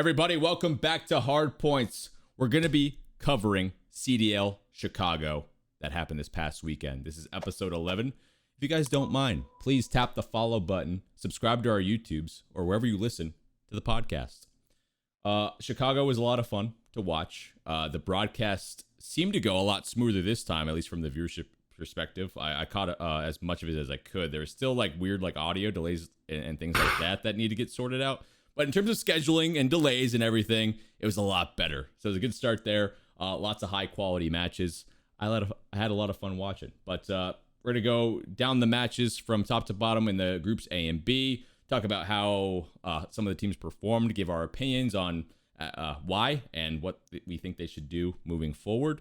Everybody, welcome back to Hardpoints. We're going to be covering CDL Chicago that happened this past weekend. This is episode 11. If you guys don't mind, please tap the follow button, subscribe to our YouTubes, or wherever you listen to the podcast. Chicago was a lot of fun to watch. The broadcast seemed to go a lot smoother this time, at least from the viewership perspective. I caught as much of it as I could. There was still like weird like audio delays and things like that need to get sorted out. But in terms of scheduling and delays and everything, it was a lot better. So it was a good start there. Lots of high quality matches. I had a lot of fun watching. But we're going to go down the matches from top to bottom in the groups A and B. Talk about how some of the teams performed. Give our opinions on why and what we think they should do moving forward.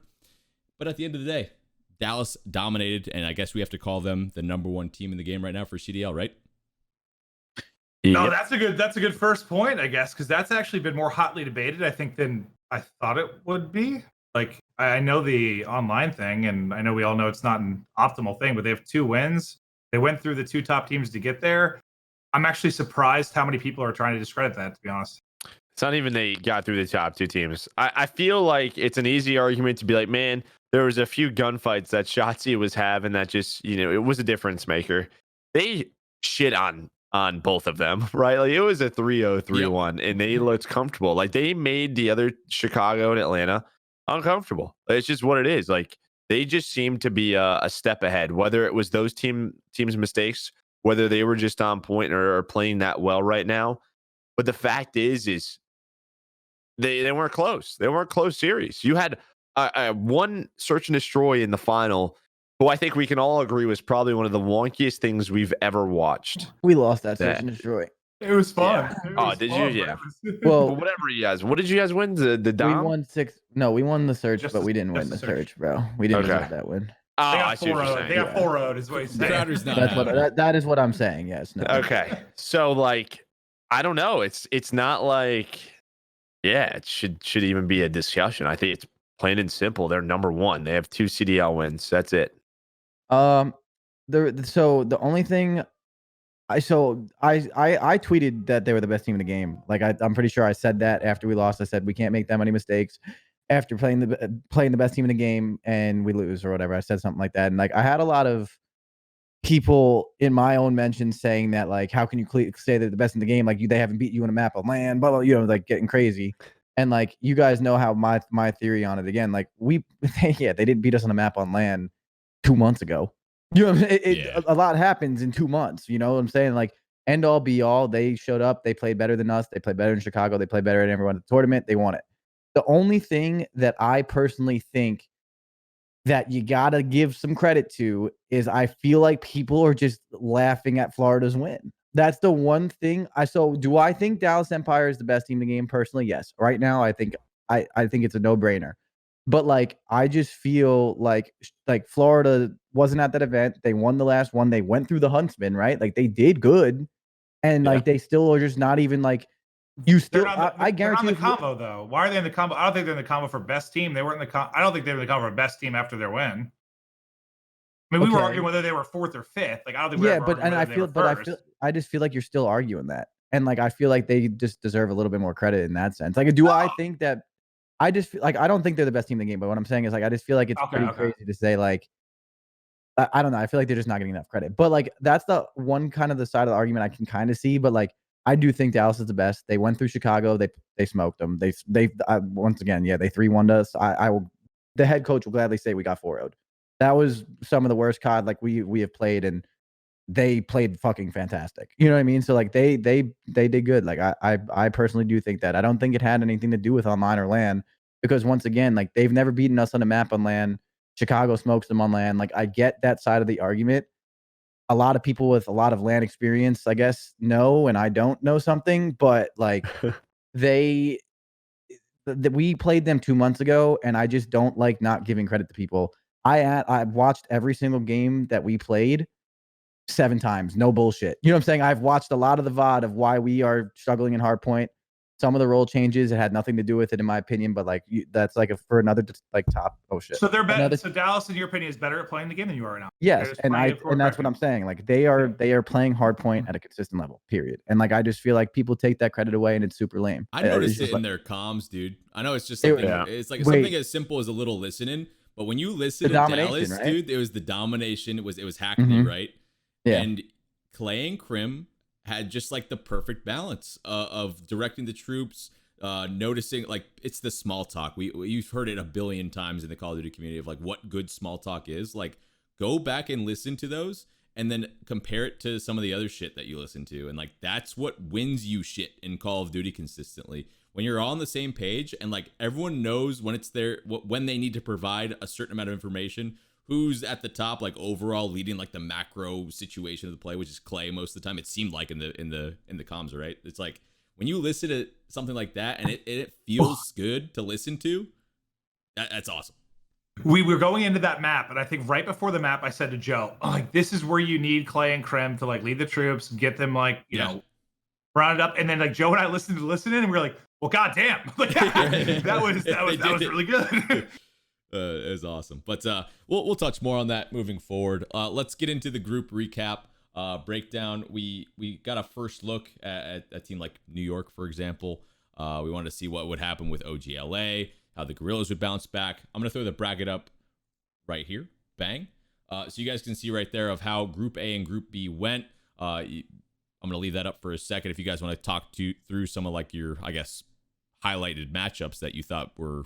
But at the end of the day, Dallas dominated. And I guess we have to call them the number one team in the game right now for CDL, right? No, that's a good first point, I guess, because that's actually been more hotly debated, I think, than I thought it would be. Like, I know the online thing, and I know we all know it's not an optimal thing, but they have 2 wins. They went through the 2 top teams to get there. I'm actually surprised how many people are trying to discredit that, to be honest. It's not even they got through the top 2 teams. I feel like it's an easy argument to be like, man, there was a few gunfights that Shotzi was having that just, it was a difference maker. They shit on both of them, right? Like it was a 3-0, 3-1, and they looked comfortable. Like they made the other Chicago and Atlanta uncomfortable. It's just what it is. Like they just seemed to be a step ahead, whether it was those teams' mistakes, whether they were just on point or playing that well right now. But the fact is they weren't close. They weren't close series. You had one search and destroy in the final, who I think we can all agree was probably one of the wonkiest things we've ever watched. We lost that search and destroy. It was fun. Yeah. Did you? Yeah. Well, whatever you guys. What did you guys win? The Dom? We won 6. No, we won the search, Just but we didn't win the search, bro. We didn't get that win. Oh, I see what you're saying. They got 4-0 is what he's saying. Crowder's not that is what I'm saying. Yes. No. Okay. So like, I don't know. It's not like, it should even be a discussion. I think it's plain and simple. They're number 1. They have 2 CDL wins. That's it. So the only thing I tweeted that they were the best team in the game. Like I'm pretty sure I said that after we lost. I said we can't make that many mistakes after playing the best team in the game and we lose or whatever. I said something like that, and like I had a lot of people in my own mentions saying that like how can you say they're the best in the game? Like they haven't beat you in a map of land, blah, blah, like getting crazy. And like you guys know how my theory on it again. Like they didn't beat us on a map on land 2 months ago. You know, a lot happens in 2 months. You know what I'm saying? Like end all be all, they showed up. They played better than us. They played better in Chicago. They played better than everyone at the tournament. They won it. The only thing that I personally think that you gotta give some credit to is I feel like people are just laughing at Florida's win. That's the one thing. So do I think Dallas Empire is the best team in the game? Personally, yes. Right now, I think it's a no-brainer. But like I just feel like Florida wasn't at that event. They won the last one. They went through the Huntsman, right? Like they did good, and like they still are just not even like you still. I guarantee. They're on the combo though. Why are they in the combo? I don't think they're in the combo for best team. They weren't in the. I don't think they were in the combo for best team after their win. I mean, we were arguing whether they were 4th or 5th. Like I don't think. I just feel like you're still arguing that, and like I feel like they just deserve a little bit more credit in that sense. Like, I think that? I just feel like I don't think they're the best team in the game, but what I'm saying is like I just feel like it's pretty crazy to say like I don't know. I feel like they're just not getting enough credit. But like that's the one kind of the side of the argument I can kind of see. But like I do think Dallas is the best. They went through Chicago. They smoked them. They once again, they 3-1'd us. I will. The head coach will gladly say we got 4-0'd. That was some of the worst COD like we have played, and they played fucking fantastic. You know what I mean? So like they did good. Like I personally do think that. I don't think it had anything to do with online or LAN, because once again, like they've never beaten us on a map on LAN. Chicago smokes them on LAN. Like I get that side of the argument. A lot of people with a lot of LAN experience, I guess, know, and I don't know something, but like we played them 2 months ago, and I just don't like not giving credit to people. I watched every single game that we played 7 times. No bullshit. You know what I'm saying? I've watched a lot of the VOD of why we are struggling in Hardpoint. some of the role changes, it had nothing to do with it, in my opinion. But like, that's like for another like top. Oh shit. So they're better. So Dallas, in your opinion, is better at playing the game than you are right now. Yes, and that's what I'm saying. Like they are playing Hardpoint at a consistent level. Period. And like I just feel like people take that credit away, and it's super lame. I noticed it in their comms, dude. I know it's just something. It's like something as simple as a little listening, but when you listen to Dallas, right? Dude, it was the domination. It was Hackney, right? Yeah. And Clay and Crim had just like the perfect balance of directing the troops, noticing, like, it's the small talk. You've heard it a billion times in the Call of Duty community of like what good small talk is. Like, go back and listen to those and then compare it to some of the other shit that you listen to. And like, that's what wins you shit in Call of Duty consistently. When you're all on the same page and like everyone knows when it's when they need to provide a certain amount of information, who's at the top, like overall leading like the macro situation of the play, which is Clay most of the time. It seemed like in the comms, right? It's like when you listen to something like that and it feels good to listen to, that's awesome. We were going into that map, and I think right before the map, I said to Joe, like, this is where you need Clay and Krem to like lead the troops, get them like, you know, rounded up. And then like Joe and I listened, and we were like, well, goddamn, like, that was really good. It was awesome. But we'll touch more on that moving forward. Let's get into the group recap breakdown. We got a first look at a team like New York, for example. We wanted to see what would happen with OGLA, how the Gorillas would bounce back. I'm going to throw the bracket up right here. Bang. So you guys can see right there of how Group A and Group B went. I'm going to leave that up for a second if you guys want to talk through some of like your, I guess, highlighted matchups that you thought were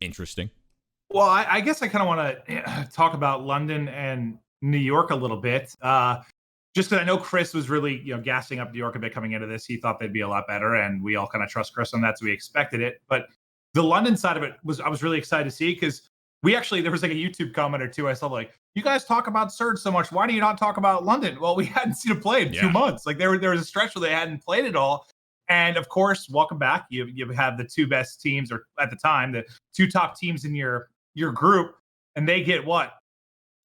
interesting. Well, I guess I kind of want to talk about London and New York a little bit. Just because I know Chris was really, gassing up New York a bit coming into this. He thought they'd be a lot better, and we all kind of trust Chris on that, so we expected it. But the London side of it I was really excited to see, because there was like a YouTube comment or two I saw, like, you guys talk about Surge so much, why do you not talk about London? Well, we hadn't seen it play in 2 months. Like there was a stretch where they hadn't played it all. And of course, welcome back. You have the two best teams, or at the time, the two top teams in your group, and they get what?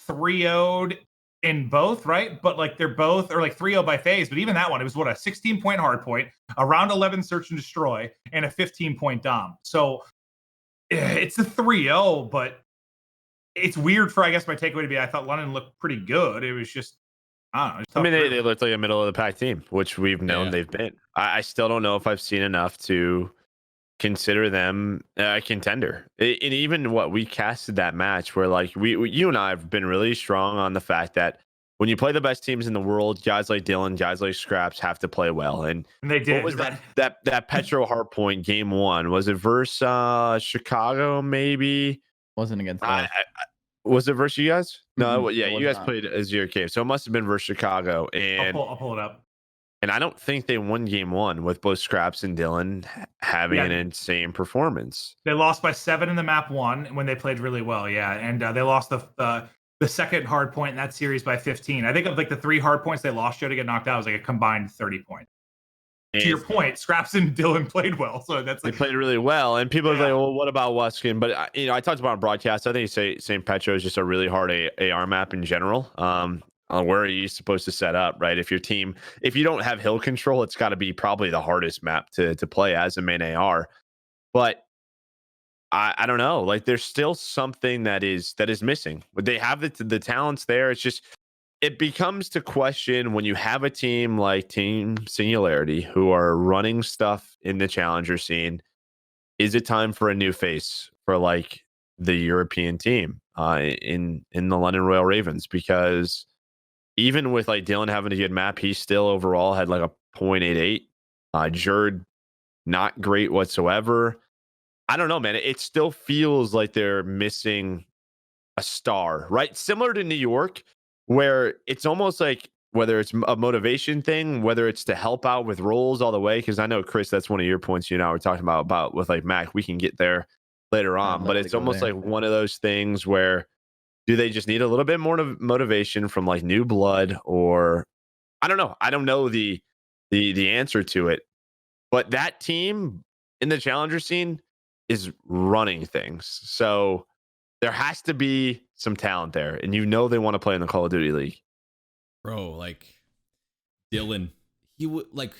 3-0'd in both, right? But like they're both, or like 3-0 by Faze, but even that one, it was what, a 16-point hardpoint, a round 11 search and destroy, and a 15-point dom. So it's a 3-0, but it's weird for, I guess, my takeaway to be, I thought London looked pretty good. It was just, I don't know. I mean, they looked like a middle of the pack team, which we've known they've been. I still don't know if I've seen enough to consider them a contender. And even what we casted that match, where like you and I have been really strong on the fact that when you play the best teams in the world, guys like Dylan, guys like Scraps have to play well. And they did. What was that Petro Hardpoint game one? Was it versus Chicago? Maybe wasn't against us. Was it versus you guys? No, Mm-hmm. you guys played Azure Cave, so it must have been versus Chicago. And I'll pull it up. And I don't think they won game one with both Scraps and Dylan having an insane performance. They lost by 7 in the map one when they played really well. Yeah. And they lost the second hard point in that series by 15. I think of like the 3 hard points they lost, Joe, to get knocked out, was like a combined 30 points. To your point, Scraps and Dylan played well. So that's like, they played really well. And people are like, well, what about Weskin? But I talked about on broadcast. I think St. Petro is just a really hard AR map in general. Where are you supposed to set up, right? If you don't have hill control, it's got to be probably the hardest map to play as a main AR. But I don't know. Like, there's still something that is missing. They have the talents there. It's just, it becomes to question when you have a team like Team Singularity who are running stuff in the challenger scene. Is it time for a new face for like the European team in the London Royal Ravens? Because even with like Dylan having a good map, he still overall had like a 0.88. Jerd, not great whatsoever. I don't know, man. It still feels like they're missing a star, right? Similar to New York, where it's almost like whether it's a motivation thing, whether it's to help out with roles all the way. Because I know, Chris, that's one of your points you and I were talking about with like Mac. We can get there later on, but it's almost like one of those things where, do they just need a little bit more motivation from like new blood, or I don't know. I don't know the answer to it. But that team in the challenger scene is running things. So there has to be some talent there. And they want to play in the Call of Duty League. Bro, like Dylan, he would like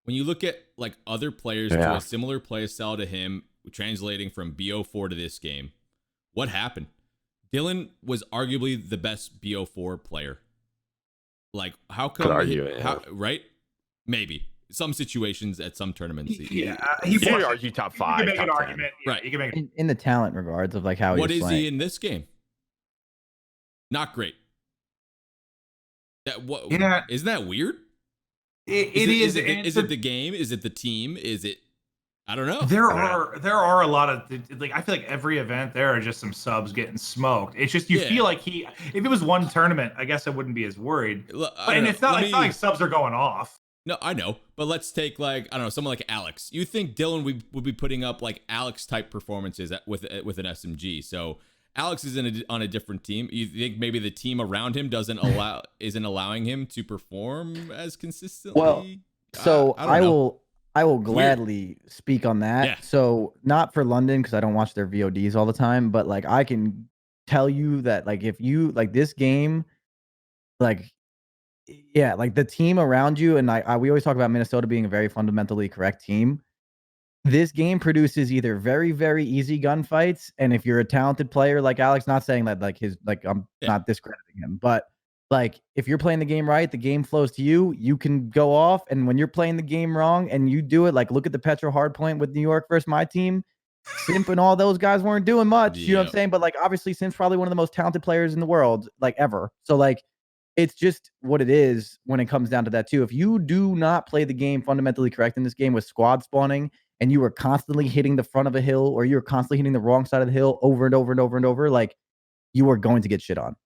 when you look at like other players to a similar play style to him, translating from BO4 to this game, what happened? Dylan was arguably the best BO4 player. Like, how come? Could argue it, right? Maybe some situations at some tournaments. Yeah, you can argue top 5. You can make top an 10. argument, right? You can make in the talent regards of like how what he's is playing. he in this game? Not great. That what? Yeah. Isn't that weird? Is it the game? Is it the team? Is it? I don't know. There are a lot of like, I feel like every event there are just some subs getting smoked. It's just you feel like if it was one tournament, I guess I wouldn't be as worried. It's not like subs are going off. No, I know, but let's take like, I don't know, someone like Alex. You think Dylan would be putting up like Alex type performances with an SMG? So Alex is on a different team. You think maybe the team around him isn't allowing him to perform as consistently? Well, so I will gladly speak on that. Yeah. So not for London because I don't watch their VODs all the time, but like I can tell you that like if you like this game, like yeah, like the team around you, and we always talk about Minnesota being a very fundamentally correct team. This game produces either very, very easy gunfights, and if you're a talented player like Alex, not saying that like I'm not discrediting him, but like if you're playing the game right, the game flows to you, you can go off, and when you're playing the game wrong and you do it, like look at the Petro Hardpoint with New York versus my team. Simp and all those guys weren't doing much, you know what I'm saying? But like obviously Simp's probably one of the most talented players in the world, like ever. So like it's just what it is when it comes down to that too. If you do not play the game fundamentally correct in this game with squad spawning and you are constantly hitting the front of a hill or you're constantly hitting the wrong side of the hill over and over and over and over, like you are going to get shit on,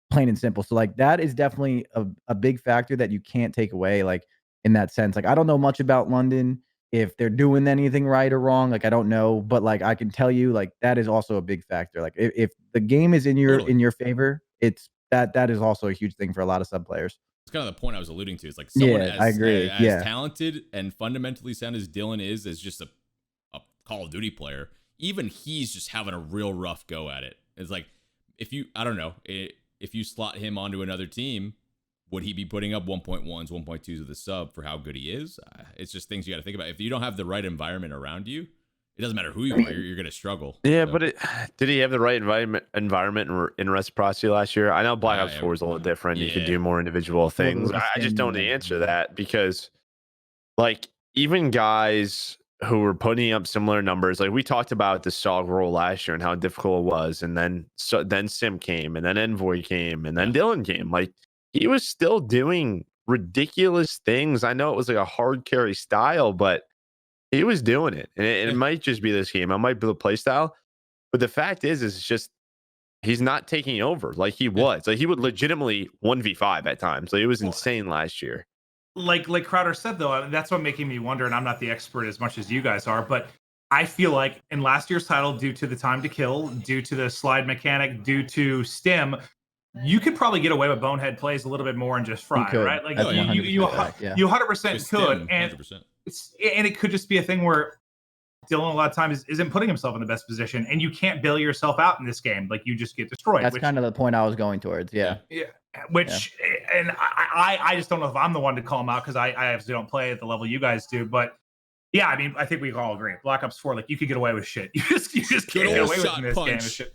plain and simple. So like that is definitely a big factor that you can't take away, like in that sense. Like I don't know much about London, if they're doing anything right or wrong, like I don't know, but like I can tell you like that is also a big factor. Like if the game is in your favor, it's that is also a huge thing for a lot of sub players. It's kind of the point I was alluding to. It's like someone I agree. as talented and fundamentally sound as Dylan is, as just a Call of Duty player, even he's just having a real rough go at it. It's like if you slot him onto another team, would he be putting up 1.1s, 1.2s with a sub for how good he is? It's just things you got to think about. If you don't have the right environment around you, it doesn't matter who you are, you're going to struggle. Yeah, so. But did he have the right environment in reciprocity last year? I know Black Ops 4 is a little different. Yeah. You could do more individual things. I just don't answer that because, like, even guys who were putting up similar numbers, like we talked about the Sog roll last year and how difficult it was, and then Sim came, and then Envoy came, and then Dylan came. Like, he was still doing ridiculous things. I know it was like a hard carry style, but he was doing it, and it might just be this game. It might be the play style, but the fact is it's just he's not taking over like he was. Like he would legitimately 1v5 at times. Like it was insane last year. Like Crowder said though, that's what making me wonder. And I'm not the expert as much as you guys are, but I feel like in last year's title, due to the time to kill, due to the slide mechanic, due to stim, you could probably get away with bonehead plays a little bit more and just fry, right? Like you 100% could, and 100%. And it could just be a thing where Dylan a lot of times isn't putting himself in the best position, and you can't bail yourself out in this game. Like you just get destroyed. That's kind of the point I was going towards. Yeah. And I just don't know if I'm the one to call him out because I obviously don't play at the level you guys do. But yeah, I mean, I think we can all agree. Black Ops 4, like you could get away with shit. You just can't get away with in this game. Shit.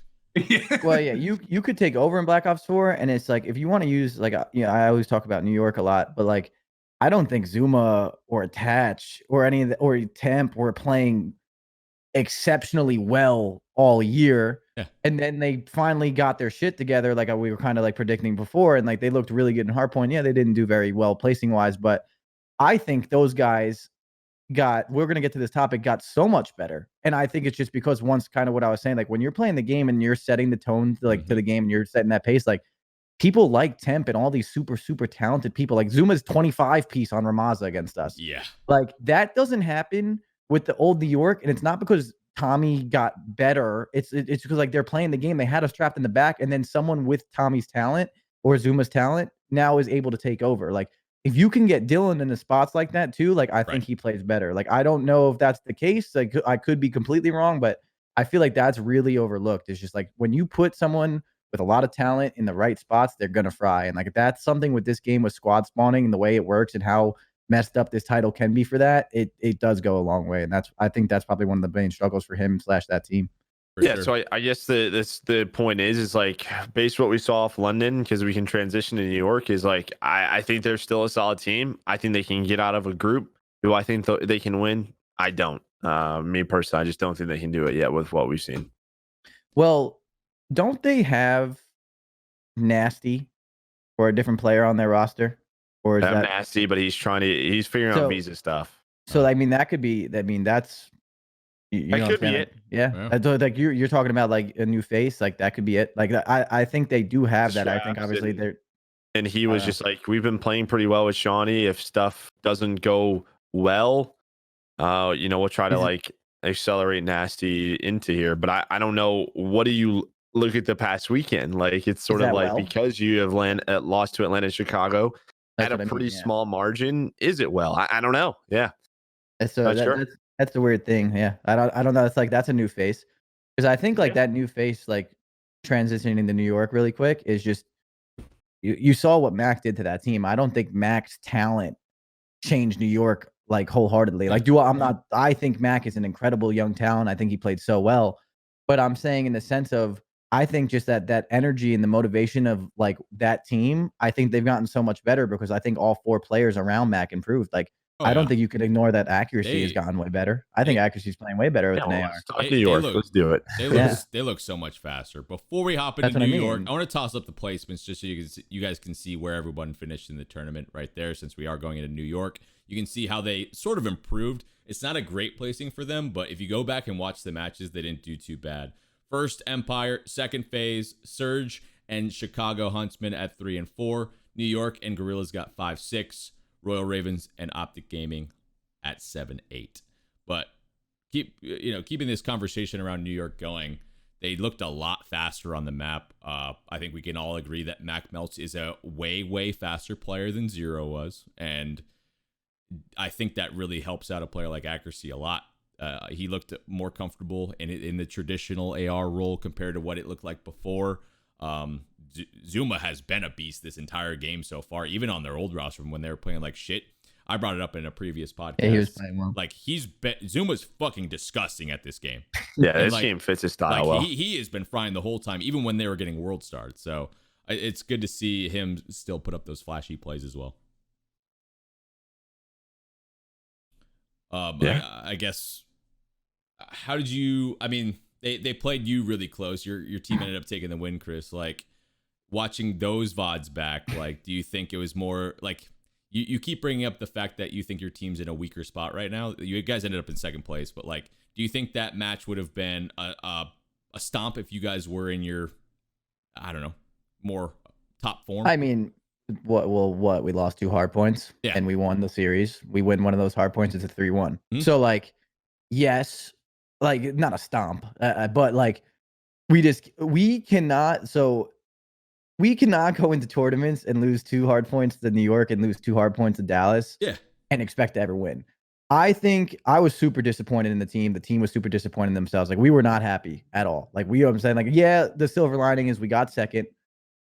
Well, yeah, you could take over in Black Ops 4, and it's like if you want to use like I always talk about New York a lot, but like I don't think Zuma or Attach or any of the or Temp were playing exceptionally well all year. Yeah. And then they finally got their shit together, like we were kind of like predicting before, and like they looked really good in Hardpoint. Yeah, they didn't do very well placing wise, but I think those guys we're going to get to this topic, got so much better. And I think it's just because once kind of what I was saying, like when you're playing the game and you're setting the tone to like to the game and you're setting that pace, like people like Temp and all these super, super talented people, like Zuma's 25 piece on Ramaza against us. Yeah. Like that doesn't happen with the old New York. And it's not because Tommy got better. It's because like they're playing the game. They had us trapped in the back. And then someone with Tommy's talent or Zuma's talent now is able to take over. Like, if you can get Dylan in the spots like that too, like I think he plays better. Like I don't know if that's the case. Like I could be completely wrong, but I feel like that's really overlooked. It's just like when you put someone with a lot of talent in the right spots, they're gonna fry. And like that's something with this game with squad spawning and the way it works and how messed up this title can be for that, it does go a long way. And I think that's probably one of the main struggles for him / that team. Yeah, sure. So I guess the point is like based on what we saw off London, because we can transition to New York, is like I think they're still a solid team. I think they can get out of a group. Do I think they can win? I don't. Me personally, I just don't think they can do it yet with what we've seen. Well, don't they have Nasty or a different player on their roster? Or is that Nasty? But he's figuring out visa stuff. So I mean, that could be. I mean, that's. That could be it. Yeah. Like you're talking about like a new face, like that could be it. Like I think they do have that. I think obviously they're. And he was just like, we've been playing pretty well with Shawnee. If stuff doesn't go well, we'll try to like accelerate Nasty into here. But I don't know. What do you look at the past weekend? Like it's sort of like because you have lost to Atlanta and Chicago at a pretty small margin. Is it well? I don't know. Yeah. So that's the weird thing. Yeah. I don't know. It's like that's a new face. Because I think like that new face, like transitioning into New York really quick is just you saw what Mac did to that team. I don't think Mac's talent changed New York like wholeheartedly. Like I think Mac is an incredible young talent. I think he played so well. But I'm saying in the sense of I think just that energy and the motivation of like that team, I think they've gotten so much better because I think all 4 players around Mac improved. Like I don't think you could ignore that accuracy has gotten way better. I think accuracy's playing way better with an AR. New York, let's do it. They look so much faster. Before we hop into New York, I want to toss up the placements just so you guys can see where everyone finished in the tournament right there. Since we are going into New York, you can see how they sort of improved. It's not a great placing for them, but if you go back and watch the matches, they didn't do too bad. First Empire, second Faze, Surge, and Chicago Huntsman at 3 and 4. New York and Gorillas got 5-6. Royal Ravens and Optic Gaming at 7-8. But keeping this conversation around New York going, they looked a lot faster on the map. I think we can all agree that Mac Melts is a way faster player than Zero was, and I think that really helps out a player like Accuracy a lot. He looked more comfortable in the traditional AR role compared to what it looked like before. Zuma has been a beast this entire game so far, even on their old roster from when they were playing like shit. I brought it up in a previous podcast. Yeah, he was playing well. Like Zuma's fucking disgusting at this game. Yeah, this game fits his style well. He has been frying the whole time, even when they were getting world starred. So it's good to see him still put up those flashy plays as well. I guess. How did you? I mean, they played you really close. Your team ended up taking the win, Chris. Like watching those VODs back, like, do you think it was more like you keep bringing up the fact that you think your team's in a weaker spot right now? You guys ended up in second place, but like, do you think that match would have been a stomp if you guys were in your, I don't know, more top form? I mean, what we lost 2 hard points and we won the series. We win one of those hard points. It's a 3-1. Mm-hmm. So like, yes, like not a stomp, but like we cannot go into tournaments and lose 2 hard points to New York and lose 2 hard points to Dallas and expect to ever win. I think I was super disappointed in the team. The team was super disappointed in themselves. Like we were not happy at all. Like you know what I'm saying? Like, yeah, the silver lining is we got second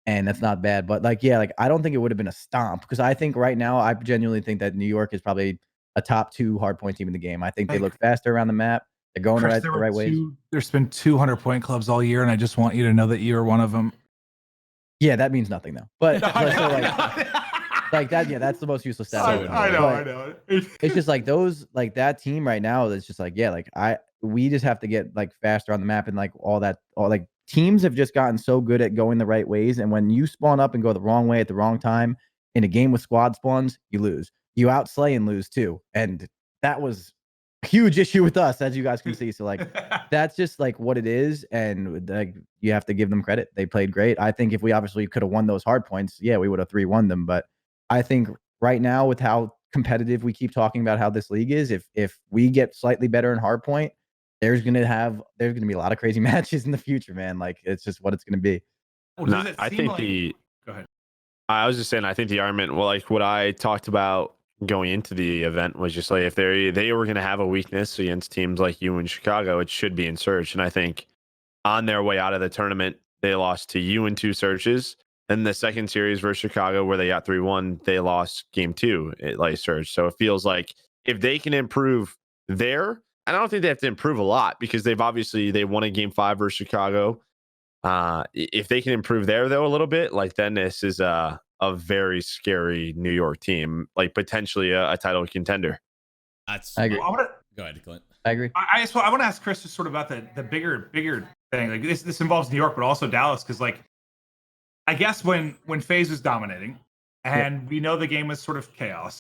and that's not bad. But like, yeah, like I don't think it would have been a stomp because I think right now I genuinely think that New York is probably a top 2 hard point team in the game. I think they look faster around the map. They're going the right ways. There's been 200-point clubs all year, and I just want you to know that you're one of them. Yeah, that means nothing though. But so, like that, yeah, that's the most useless stat. I know. It's just like those, like that team right now. It's just like, yeah, like we just have to get like faster on the map and like all like teams have just gotten so good at going the right ways. And when you spawn up and go the wrong way at the wrong time in a game with squad spawns, you lose. You outslay and lose too. And that was a huge issue with us, as you guys can see. So like that's just like what it is. And like you have to give them credit. They played great. I think if we obviously could have won those hard points, yeah, we would have 3-1 them. But I think right now with how competitive we keep talking about how this league is, if we get slightly better in hard point, there's gonna be a lot of crazy matches in the future, man. Like it's just what it's gonna be. Well, go ahead. I was just saying, I think the argument, well, like what I talked about going into the event was just like if they were going to have a weakness against teams like you in Chicago, it should be in Surge. And I think on their way out of the tournament, they lost to you in 2 searches. And the second series versus Chicago, where they got 3-1, they lost game 2 at Light Surge. So it feels like if they can improve there, and I don't think they have to improve a lot because they won a game 5 versus Chicago. If they can improve there though a little bit, like then this is a very scary New York team, like potentially a title contender. I agree. Go ahead, Clint. I agree. I want to ask Chris just sort of about the bigger thing. Like this involves New York, but also Dallas, because like I guess when Faze was dominating, and we know the game was sort of chaos,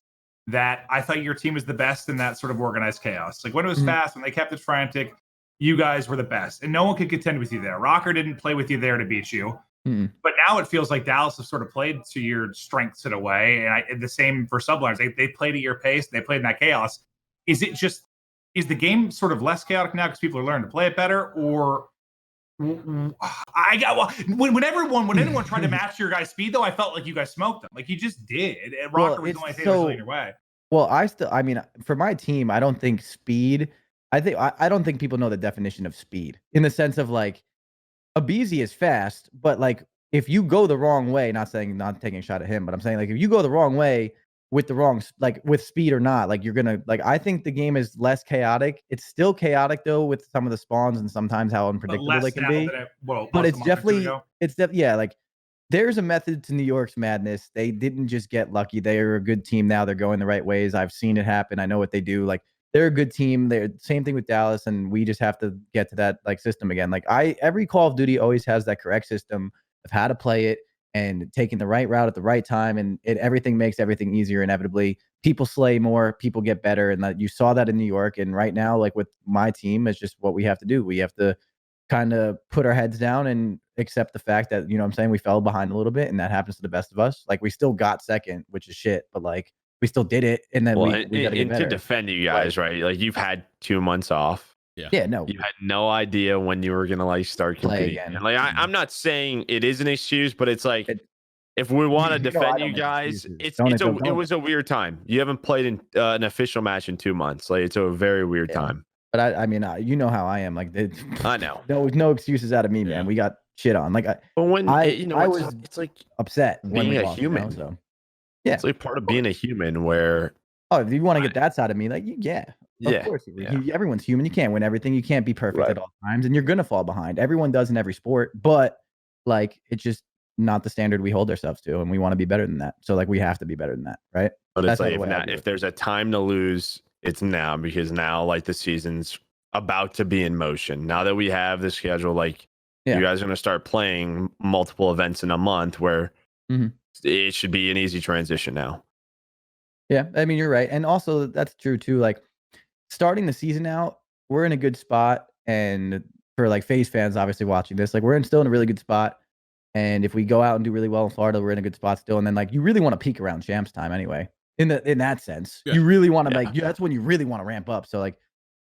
that I thought your team was the best in that sort of organized chaos. Like when it was fast, when they kept it frantic, you guys were the best, and no one could contend with you there. Rocker didn't play with you there to beat you. But now it feels like Dallas have sort of played to your strengths in a way, and the same for Subliners. They played at your pace. They played in that chaos. Is the game sort of less chaotic now because people are learning to play it better, or when anyone tried to match your guys' speed, though, I felt like you guys smoked them. Like you just did. And Rocker was the only thing that was really in your way. Well, I mean, for my team, I don't think speed. I don't think people know the definition of speed in the sense of like Abizi is fast, but like if you go the wrong way, not taking a shot at him, but I'm saying like if you go the wrong way with the wrong, like with speed or not, like you're gonna like I think the game is less chaotic. It's still chaotic though with some of the spawns and sometimes how unpredictable they can be. But it's definitely like there's a method to New York's madness. They didn't just get lucky. They are a good team now. They're going the right ways. I've seen it happen. I know what they do. Like they're a good team. They're same thing with Dallas, and we just have to get to that like system again. Like every Call of Duty always has that correct system of how to play it and taking the right route at the right time, and everything makes everything easier. Inevitably, people slay more, people get better, and that you saw that in New York. And right now, like with my team, it's just what we have to do. We have to kind of put our heads down and accept the fact that, you know what I'm saying, we fell behind a little bit, and that happens to the best of us. Like we still got second, which is shit, but like we still did it, and then we got to get better. To defend you guys, right? Like you've had 2 months off. Yeah, no. You had no idea when you were gonna like start competing again. And like I'm not saying it is an excuse, but it's like if we want to defend you guys, it was a weird time. You haven't played in an official match in 2 months. Like it's a very weird time. But I mean, you know how I am. Like I know. No excuses out of me, man. We got shit on. Like but when it's like upset being when a human. You know, so. Yeah, it's like part of being a human. Where if you want to get that side of me, like of course, everyone's human. You can't win everything. You can't be perfect at all times, and you're gonna fall behind. Everyone does in every sport, but like it's just not the standard we hold ourselves to, and we want to be better than that. So like we have to be better than that, right? But that's it's like if there's a time to lose, it's now, because now like the season's about to be in motion. Now that we have the schedule, like you guys are gonna start playing multiple events in a month, where it should be an easy transition now. Yeah, I mean you're right, and also that's true too. Like starting the season out, we're in a good spot, and for like Faze fans obviously watching this, like we're still in a really good spot. And if we go out and do really well in Florida, we're in a good spot still. And then like you really want to peak around champs time anyway. In that sense, you really want to that's when you really want to ramp up. So like,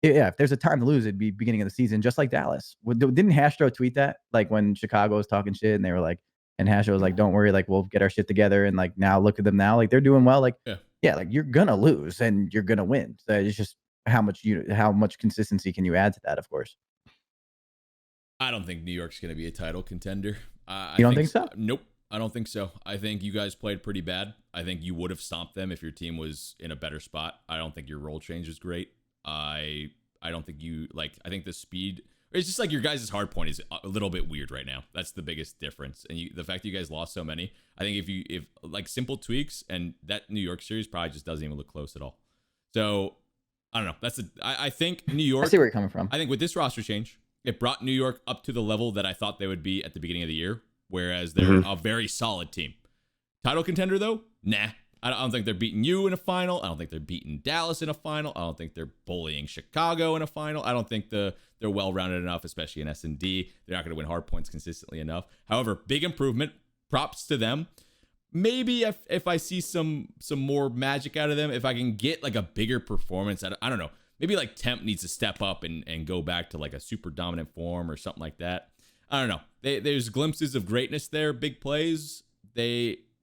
if there's a time to lose, it'd be beginning of the season, just like Dallas. Didn't Hastro tweet that like when Chicago was talking shit, and they were like, and Hastro was like, "Don't worry, like we'll get our shit together." And like now look at them now, like they're doing well. Like like you're gonna lose and you're gonna win. So it's just how much consistency can you add to that, of course. I don't think New York's going to be a title contender. You don't think so? Nope. I don't think so. I think you guys played pretty bad. I think you would have stomped them if your team was in a better spot. I don't think your role change is great. I don't think you I think the speed, it's just like your guys' hard point is a little bit weird right now. That's the biggest difference. And the fact that you guys lost so many, I think if like simple tweaks, and that New York series probably just doesn't even look close at all. So I don't know. I think New York. I see where you're coming from. I think with this roster change, it brought New York up to the level that I thought they would be at the beginning of the year, whereas they're a very solid team. Title contender, though? Nah. I don't think they're beating you in a final. I don't think they're beating Dallas in a final. I don't think they're bullying Chicago in a final. I don't think they're well-rounded enough, especially in S&D. They're not going to win hard points consistently enough. However, big improvement. Props to them. Maybe if I see some more magic out of them, if I can get like a bigger performance, I don't know. Maybe like Temp needs to step up and go back to like a super dominant form or something like that. I don't know. There's glimpses of greatness there, big plays.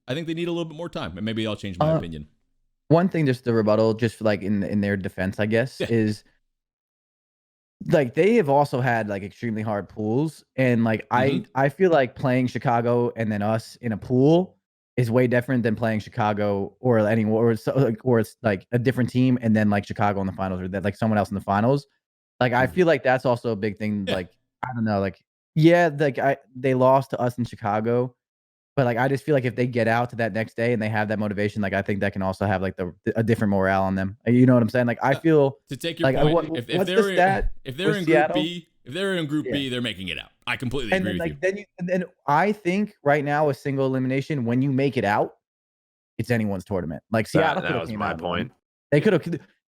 I think they need a little bit more time, and maybe I'll change my opinion. One thing, just the rebuttal, just like in their defense, I guess, is like they have also had like extremely hard pools, and like I feel like playing Chicago and then us in a pool is way different than playing Chicago or it's like a different team and then like Chicago in the finals or that like someone else in the finals. Like I feel like that's also a big thing. Yeah. Like I don't know, like yeah, like they lost to us in Chicago, but like I just feel like if they get out to that next day and they have that motivation, like I think that can also have like a different morale on them. You know what I'm saying? Like I feel to take your like point, what's if the stat they're for in Seattle? Group B, if they're in Group B, they're making it out. I completely And agree then with like you. then I think right now a single elimination when you make it out, it's anyone's tournament. Like Seattle could That have was came my out and won. point.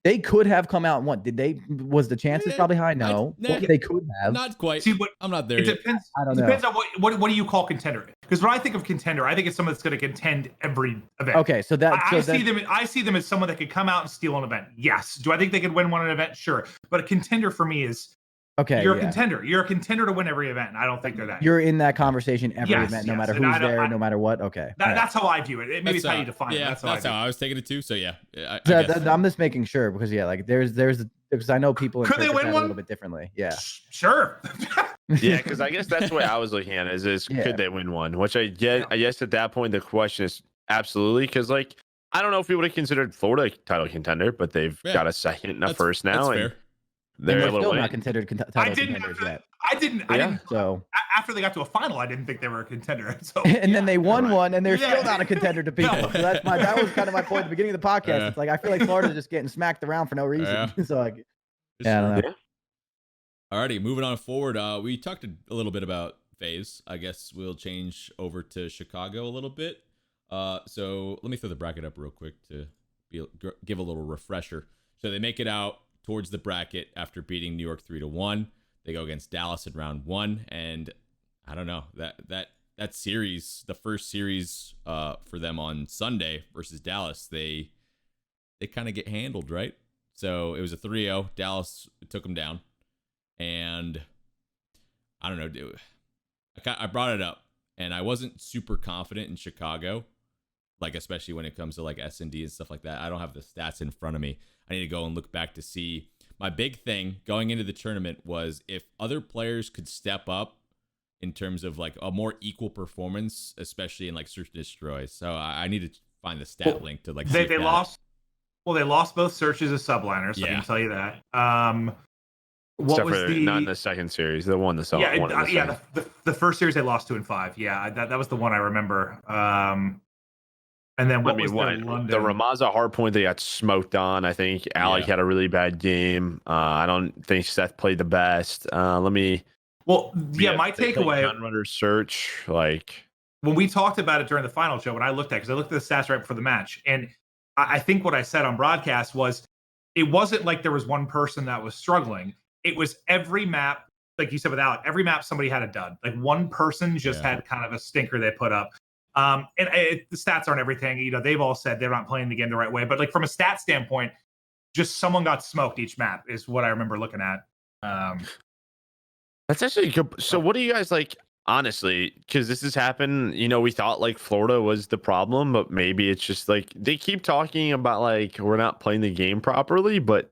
They could have come out and won. Did they? Was the chances probably high? No, they could have. Not quite. See, what I'm not there it yet. depends. I don't It know. depends on what do you call contender? Because when I think of contender, I think it's someone that's going to contend every event. Okay, so I see them as someone that could come out and steal an event. Yes. Do I think they could win one event? Sure. But a contender for me is you're a contender. You're a contender to win every event. I don't think they're that. You're in that conversation every event, no matter who's there, no matter what. Okay, that's how I view it. Maybe it's how you define it. That's how I was taking it too. So yeah, I'm just making sure because like there's because I know people in could they win a one little bit differently. Yeah, sure. Yeah, because I guess that's the way I was looking at it. Is could they win one? Which I guess at that point the question is absolutely, because like I don't know if we would have considered Florida a title contender, but they've got a second and a first now, and they're still not considered title contenders yet. I didn't. So after they got to a final, I didn't think they were a contender. So and then they won one, and they're still not a contender to people. So that was kind of my point at the beginning of the podcast. It's like I feel like Florida's just getting smacked around for no reason. So like, I don't know. Alrighty, moving on forward. We talked a little bit about Faze. I guess we'll change over to Chicago a little bit. So let me throw the bracket up real quick to give a little refresher. So they make it out towards the bracket after beating New York 3-1. They go against Dallas in round 1, and I don't know, that series, the first series for them on Sunday versus Dallas, they kind of get handled, right? So it was a 3-0. Dallas took them down, and I don't know, I brought it up, and I wasn't super confident in Chicago, like especially when it comes to like S&D and stuff like that. I don't have the stats in front of me. I need to go and look back to see. My big thing going into the tournament was if other players could step up in terms of like a more equal performance, especially in like search and destroy. So I need to find the stat link to like. They lost. Well, they lost both searches as subliners. So I can tell you that. What was not in the second series? The one the yeah, the first series they lost 2-5. Yeah, that was the one I remember. And then the Ramaza hardpoint they got smoked on. I think Alec had a really bad game. I don't think Seth played the best. My takeaway. Gunrunner search, like when we talked about it during the final show, when I looked at the stats right before the match, and I think what I said on broadcast was it wasn't like there was one person that was struggling. It was every map, like you said with Alec, every map somebody had a dud. Like one person just had kind of a stinker they put up. The stats aren't everything. You know, they've all said they're not playing the game the right way. But like from a stat standpoint, just someone got smoked each map is what I remember looking at. That's actually good. So what do you guys like? Honestly, because this has happened, you know, we thought like Florida was the problem, but maybe it's just like they keep talking about like we're not playing the game properly, but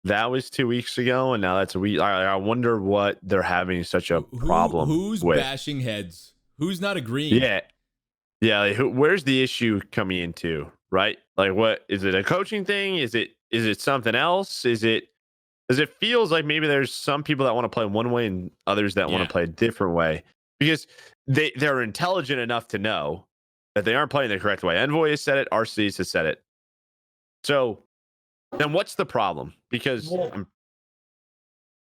that was 2 weeks ago, and now that's a week. I wonder what they're having such a problem. Who's with. Bashing heads? Who's not agreeing? Yeah. Like, where's the issue coming into? Right? Like, what is it? A coaching thing? Is it something else? Does it feels like maybe there's some people that want to play one way and others that want to play a different way because they're intelligent enough to know that they aren't playing the correct way. Envoy has said it. RCs has said it. So then what's the problem? Because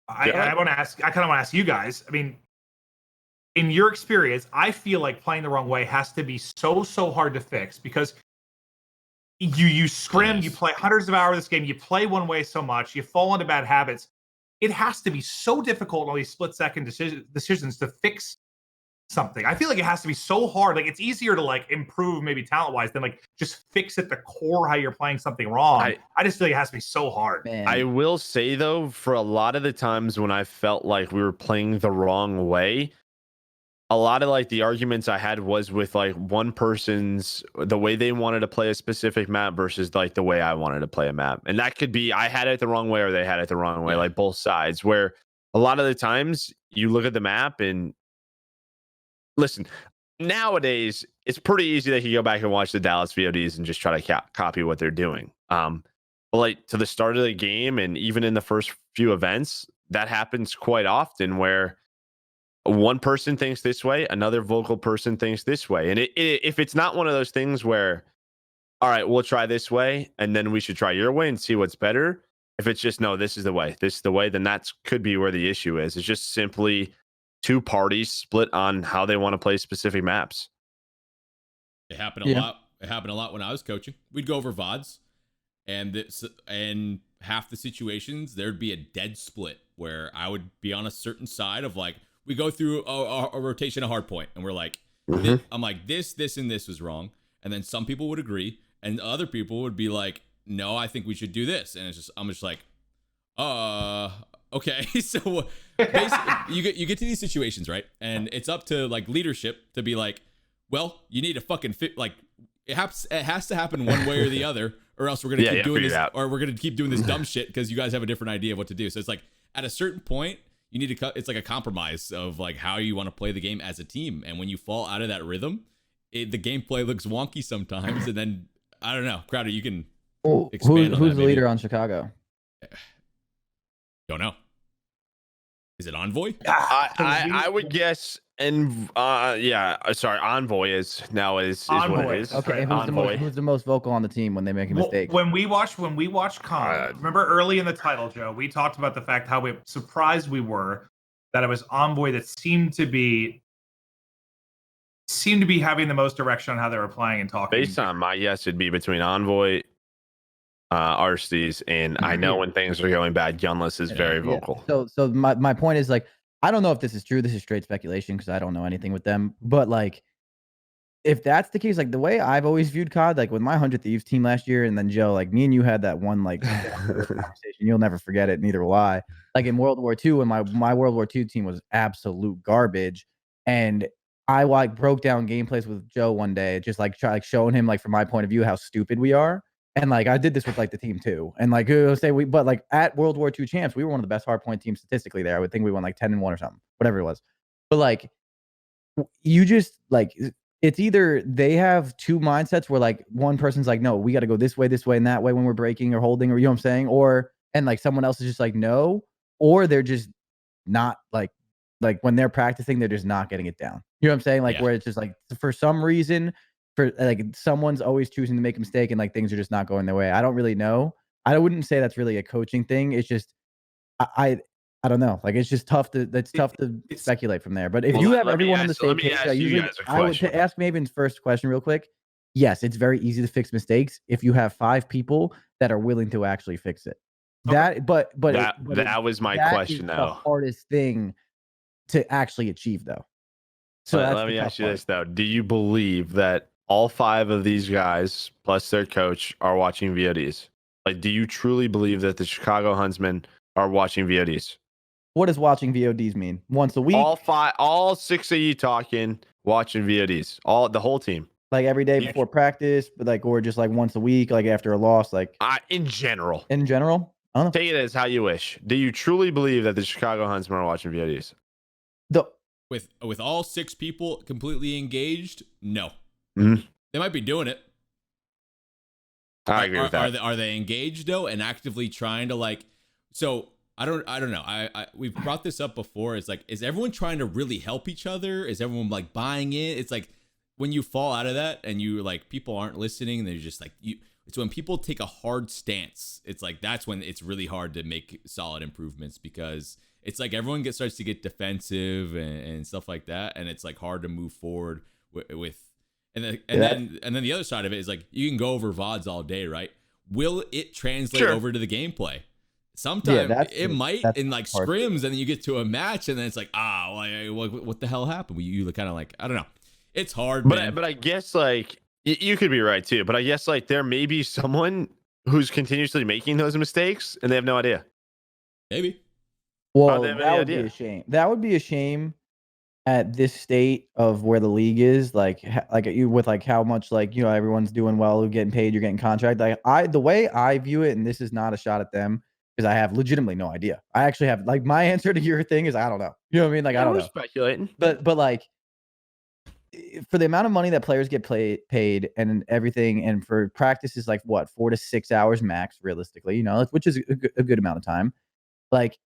I kind of want to ask you guys. I mean, in your experience, I feel like playing the wrong way has to be so hard to fix because you scrim, you play hundreds of hours of this game, you play one way so much, you fall into bad habits. It has to be so difficult on these split-second decisions to fix something. I feel like it has to be so hard. Like it's easier to like improve maybe talent-wise than like just fix at the core how you're playing something wrong. I just feel like it has to be so hard. Man. I will say though, for a lot of the times when I felt like we were playing the wrong way, a lot of like the arguments I had was with like one person's the way they wanted to play a specific map versus like the way I wanted to play a map. And that could be I had it the wrong way or they had it the wrong way, like both sides, where a lot of the times you look at the map and listen, nowadays it's pretty easy that you go back and watch the Dallas VODs and just try to copy what they're doing. But like to the start of the game and even in the first few events, that happens quite often where one person thinks this way, another vocal person thinks this way. And if it's not one of those things where, all right, we'll try this way and then we should try your way and see what's better. If it's just, no, this is the way, then that could be where the issue is. It's just simply two parties split on how they want to play specific maps. It happened a lot. It happened a lot when I was coaching. We'd go over VODs and half the situations there'd be a dead split where I would be on a certain side of like, we go through a rotation of hardpoint and we're like, I'm like, this, and this was wrong. And then some people would agree and other people would be like, no, I think we should do this. And I'm just like, okay. So basically you get to these situations, right? And it's up to like leadership to be like, well, you need to fucking fit, like it has to happen one way or the other, or else we're going to keep doing this, or we're going to keep doing this dumb shit because you guys have a different idea of what to do. So it's like at a certain point, you need to it's like a compromise of like how you want to play the game as a team. And when you fall out of that rhythm, the gameplay looks wonky sometimes. And then I don't know, Crowder, you can expand on who's that, the leader on Chicago? Don't know. Is it Envoy? I would guess, and sorry, Envoy is what it is. Okay, who's the most vocal on the team when they make a mistake? When we watch Con, remember early in the title, Joe, we talked about the fact how surprised we were that it was Envoy that seemed to be having the most direction on how they were playing and talking. Based on my guess, it'd be between Envoy, Arstes, and I know when things are going bad, Gunless is very vocal. So my point is like, I don't know if this is true. This is straight speculation because I don't know anything with them. But like, if that's the case, like the way I've always viewed COD, like with my 100 Thieves team last year, and then Joe, like me and you had that one like conversation. You'll never forget it. Neither will I. Like in World War II, when my World War II team was absolute garbage, and I like broke down gameplays with Joe one day, just like showing him like from my point of view how stupid we are. And like I did this with like the team too. And like but like at World War II champs, we were one of the best hardpoint teams statistically there. I would think we won like 10-1 or something, whatever it was. But like you just like it's either they have two mindsets where like one person's like, no, we got to go this way, and that way when we're breaking or holding, or you know what I'm saying? And like someone else is just like, no, or they're just not like when they're practicing, they're just not getting it down. You know what I'm saying? Like where it's just like for some reason, for like someone's always choosing to make a mistake and like things are just not going their way. I don't really know. I wouldn't say that's really a coaching thing. It's just I don't know. Like it's just tough to speculate from there. But if you have everyone on the same page, I would to ask Maven's first question real quick. Yes, it's very easy to fix mistakes if you have 5 people that are willing to actually fix it. That was my question though. The hardest thing to actually achieve though. So let me ask you this though. Do you believe that all 5 of these guys plus their coach are watching VODs? Like, do you truly believe that the Chicago Huntsmen are watching VODs? What does watching VODs mean? Once a week? All 6 of you talking, watching VODs. The whole team. Like every day before practice, but like, or just like once a week, like after a loss, like in general. In general? I don't know. Take it as how you wish. Do you truly believe that the Chicago Huntsmen are watching VODs? With all 6 people completely engaged, no. Mm-hmm. They might be doing it. I agree with that. Are they engaged though and actively trying to like? So I don't know. We've brought this up before. It's like, is everyone trying to really help each other? Is everyone like buying in? It's like when you fall out of that and you like people aren't listening and they're just like you. It's when people take a hard stance. It's like that's when it's really hard to make solid improvements because it's like everyone starts to get defensive and stuff like that, and it's like hard to move forward with. And then the other side of it is like you can go over VODs all day, right? Will it translate over to the gameplay? Sometimes it might in like scrims, and then you get to a match, and then it's like what the hell happened? You kind of like I don't know. It's hard, but I guess like you could be right too. But I guess like there may be someone who's continuously making those mistakes, and they have no idea. Maybe. Well, that would be a shame. That would be a shame at this state of where the league is, like you with like how much like everyone's doing well, getting paid, you're getting contract. Like the way I view it, and this is not a shot at them because I have legitimately no idea. I actually have like my answer to your thing is I don't know. You know what I mean? Like I don't we're know. speculating. But like for the amount of money that players get paid and everything, and for practice is like what 4 to 6 hours max, realistically, which is a good amount of time. Like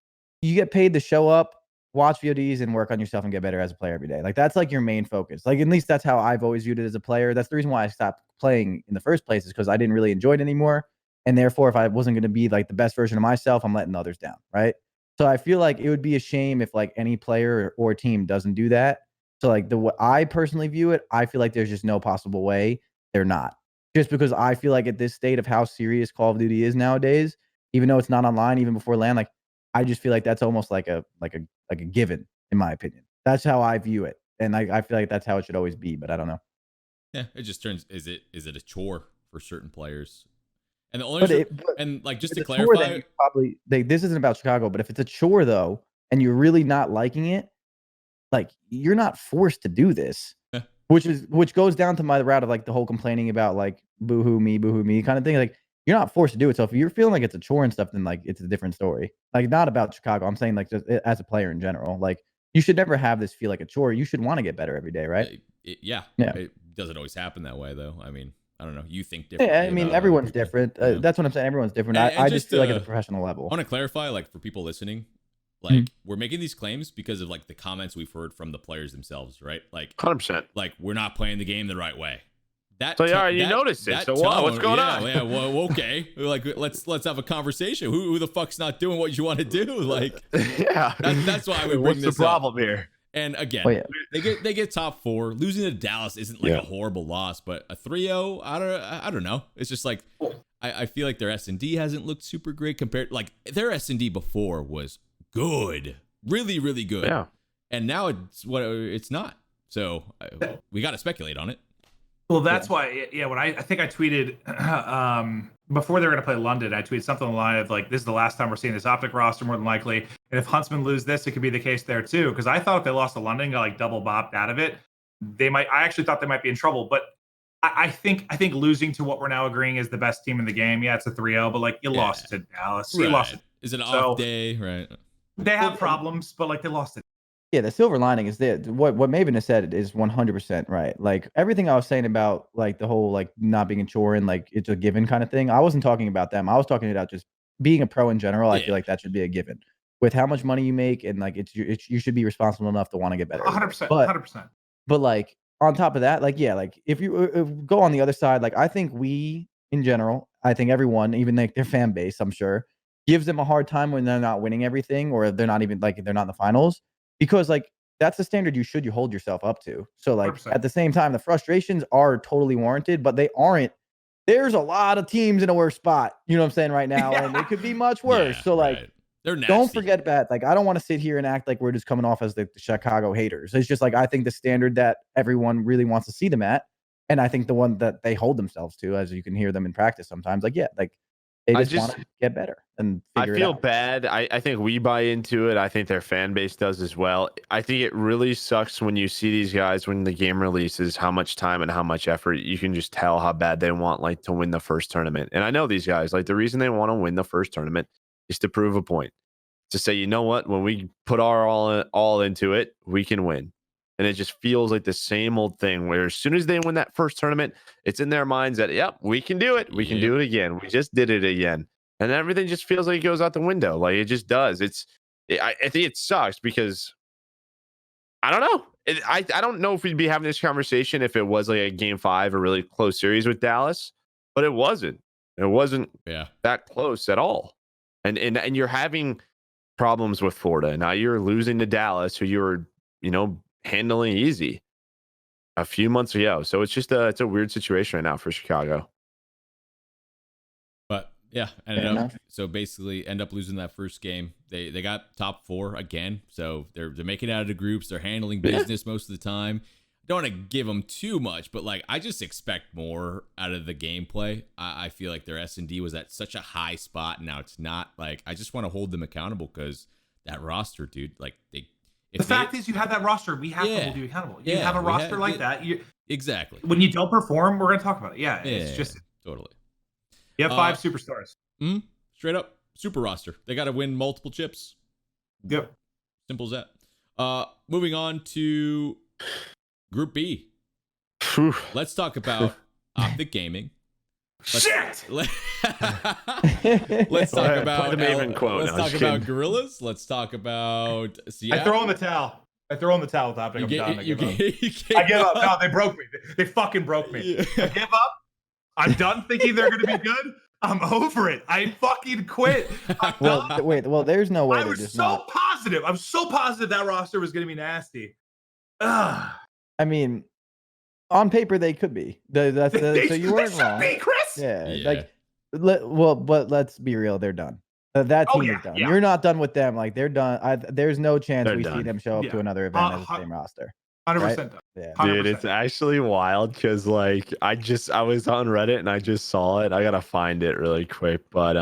you get paid to show up, watch VODs, and work on yourself and get better as a player every day. Like that's like your main focus. Like at least that's how I've always viewed it as a player. That's the reason why I stopped playing in the first place, is because I didn't really enjoy it anymore. And therefore, if I wasn't going to be like the best version of myself, I'm letting others down, right? So I feel like it would be a shame if like any player or team doesn't do that. So like the way I personally view it, I feel like there's just no possible way they're not. Just because I feel like at this state of how serious Call of Duty is nowadays, even though it's not online, even before LAN, like I just feel like that's almost like a given, in my opinion. That's how I view it, and I feel like that's how it should always be. But I don't know. Yeah, it just turns. Is it a chore for certain players? And the only and like just to clarify, probably this isn't about Chicago, but if it's a chore though, and you're really not liking it, like you're not forced to do this, which goes down to my route of like the whole complaining about like boohoo me kind of thing. Like you're not forced to do it. So if you're feeling like it's a chore and stuff, then like it's a different story. Like not about Chicago. I'm saying like just as a player in general. Like you should never have this feel like a chore. You should want to get better every day, right? Yeah. It doesn't always happen that way though. I mean, I don't know. You think different. Yeah, I mean, everyone's different. That's what I'm saying. Everyone's different. And I just feel like at a professional level. I want to clarify, like for people listening, like we're making these claims because of like the comments we've heard from the players themselves, right? Like 100%. Like we're not playing the game the right way. You noticed it. So what's going on? Yeah, well, okay. Like let's have a conversation. Who the fuck's not doing what you want to do? Like, yeah, that's why I would bring this up. What's the problem here? And again, they get top 4. Losing to Dallas isn't like a horrible loss, but a 3-0, I don't know. It's just like I feel like their S&D hasn't looked super great compared. Like their S&D before was good, really, really good. Yeah, and now it's not. So we got to speculate on it. Well, that's why, when I think I tweeted before they were going to play London, I tweeted something on the line of like, this is the last time we're seeing this Optic roster more than likely. And if Huntsman lose this, it could be the case there too. Because I thought if they lost to London, got like double bopped out of it, I actually thought they might be in trouble. But I think losing to what we're now agreeing is the best team in the game. Yeah, it's a 3-0, but like you lost to Dallas. Right. You lost it. Is it an off day? Right. They have problems, but like they lost it. Yeah, the silver lining is that what Maven has said is 100% right. Like everything I was saying about like the whole like not being a chore and like it's a given kind of thing. I wasn't talking about them. I was talking about just being a pro in general. I feel like that should be a given with how much money you make, and like you should be responsible enough to want to get better. 100%. 100%. But like on top of that, like like if you go on the other side, like I think we in general, I think everyone, even like their fan base, I'm sure, gives them a hard time when they're not winning everything, or they're not even like they're not in the finals. Because like that's the standard you hold yourself up to. So like 100%. At the same time, the frustrations are totally warranted, but they aren't. There's a lot of teams in a worse spot. You know what I'm saying right now, and it could be much worse. So like, they're nasty. Don't forget that. Like I don't want to sit here and act like we're just coming off as the Chicago haters. It's just like I think the standard that everyone really wants to see them at, and I think the one that they hold themselves to, as you can hear them in practice sometimes. Like like. They just want to get better and figure it out. I feel bad. I think we buy into it. I think their fan base does as well. I think it really sucks when you see these guys when the game releases, how much time and how much effort. You can just tell how bad they want like to win the first tournament. And I know these guys, like the reason they want to win the first tournament is to prove a point. To say, you know what, when we put our all into it, we can win. And it just feels like the same old thing where as soon as they win that first tournament, it's in their minds that, yep, we can do it. We can do it again. We just did it again. And everything just feels like it goes out the window. Like it just does. I think it sucks because I don't know. I don't know if we'd be having this conversation if it was like a game 5, a really close series with Dallas, but it wasn't. It wasn't that close at all. And you're having problems with Florida. Now you're losing to Dallas, who you were, handling easy a few months ago. So it's just it's a weird situation right now for Chicago. But so basically end up losing that first game. They got top 4 again. So they're making it out of the groups. They're handling business most of the time. Don't want to give them too much, but like I just expect more out of the gameplay. I feel like their S&D was at such a high spot, and now it's not. Like I just want to hold them accountable because that roster, dude, like The fact is, you have that roster. We have to hold you accountable. You have a roster like that. Exactly. When you don't perform, we're going to talk about it. Yeah, it's just totally. You have 5 superstars. Straight up super roster. They got to win multiple chips. Yep. Simple as that. Moving on to Group B. Let's talk about Optic Gaming. Shit. Let's talk about the Maven quote. Let's talk about Gorillas. Let's talk about Seattle. I throw in the towel. with Optic. I'm done. I give up. No, they broke me. They fucking broke me. I give up. I'm done thinking they're going to be good. I'm over it. I fucking quit. Well, there's no way. I was so positive. I'm so positive that roster was going to be nasty. Ugh. I mean, on paper they could be. So you weren't wrong. Be, Chris. Yeah. But let's be real. They're done. That team is done. You're not done with them. Like they're done. There's no chance we see them show up to another event as the same roster. 100% right? done. Yeah. 100%. Dude, it's actually wild because like I was on Reddit and I just saw it. I gotta find it really quick, but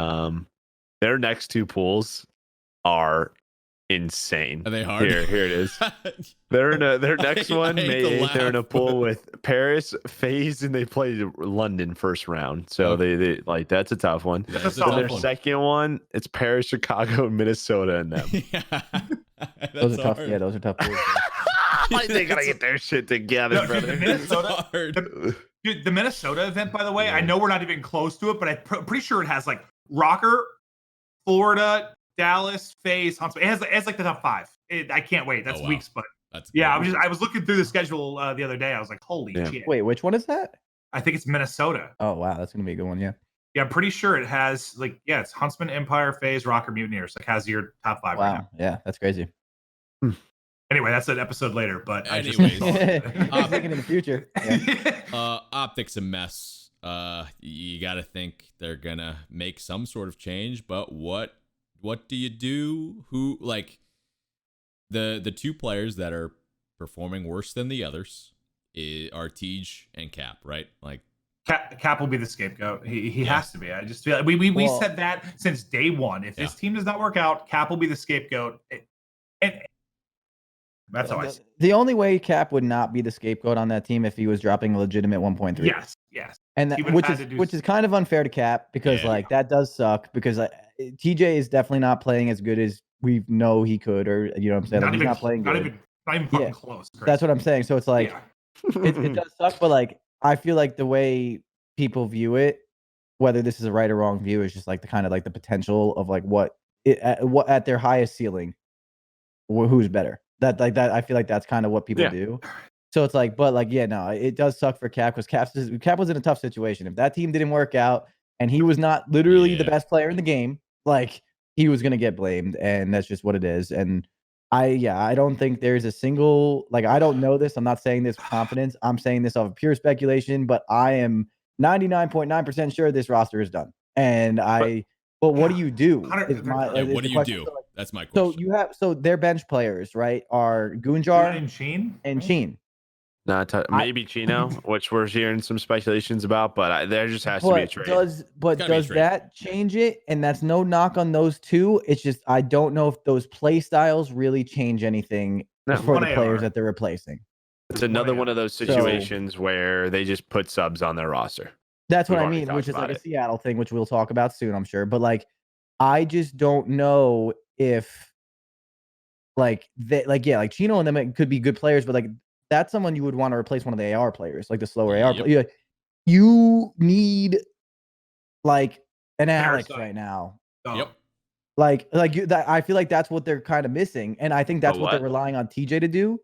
their next 2 pools are insane. Are they hard? Here it is. Their next one, May 8th, they're in a pool with Paris, Faze, and they played London first round. So they like that's a tough one. Yeah, that's then their second one, it's Paris, Chicago, Minnesota, and them. Those are tough. Yeah, those are tough pools. Like they gotta get their shit together, brother. The Minnesota event, by the way, I know we're not even close to it, but I'm pretty sure it has like Rocker, Florida, Dallas, Faze, Huntsville. It has like the top 5. I can't wait. That's weeks, but I was looking through the schedule the other day. I was like, holy shit. Wait, which one is that? I think it's Minnesota. Oh wow, that's gonna be a good one. Yeah. Yeah, I'm pretty sure it has it's Huntsman, Empire, Faze, Rocker, Mutineers. Like has your top 5 right now. Yeah, that's crazy. Anyway, that's an episode later, but anyways, I'm thinking in the future. Yeah. Optic's a mess. You got to think they're gonna make some sort of change, but what do you do? Who like the 2 players that are performing worse than the others are TeeP and Cap, right? Like Cap will be the scapegoat. He has to be. I just feel like we said that since day one. If this team does not work out, Cap will be the scapegoat. And that's how I see it. The only way Cap would not be the scapegoat on that team if he was dropping a legitimate 1.3. Yes. And which is kind of unfair to Cap because that does suck because TJ is definitely not playing as good as we know he could, or you know what I'm saying? He's not playing good. Not even fucking close. Chris. That's what I'm saying. So it's like it does suck, but like I feel like the way people view it, whether this is a right or wrong view, is just like the kind of like the potential of like what at their highest ceiling, who's better. That I feel like that's kind of what people do. So it's like, but like, it does suck for Cap because Cap was in a tough situation. If that team didn't work out and he was not literally the best player in the game, like he was gonna get blamed, and that's just what it is. And I don't think there's a single, like, I don't know this. I'm not saying this with confidence. I'm saying this off of pure speculation, but I am 99.9% sure this roster is done. And but what do you do? What do you do? That's my question. So their bench players, right, are Gunjar and Sheen. Maybe Chino, which we're hearing some speculations about, but there just has to be a trade. Does that change it? And that's no knock on those 2. It's just I don't know if those play styles really change anything for the players that they're replacing. It's another one of those situations where they just put subs on their roster. That's what I mean, which is like a Seattle thing, which we'll talk about soon, I'm sure. But like, I just don't know if like Chino and them could be good players, but like that's someone you would want to replace one of the AR players, like the slower AR player. You need like an Alex right now. Yep. I feel like that's what they're kind of missing, and I think that's what they're relying on TJ to do.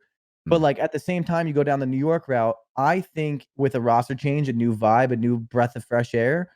But like at the same time, you go down the New York route. I think with a roster change, a new vibe, a new breath of fresh air,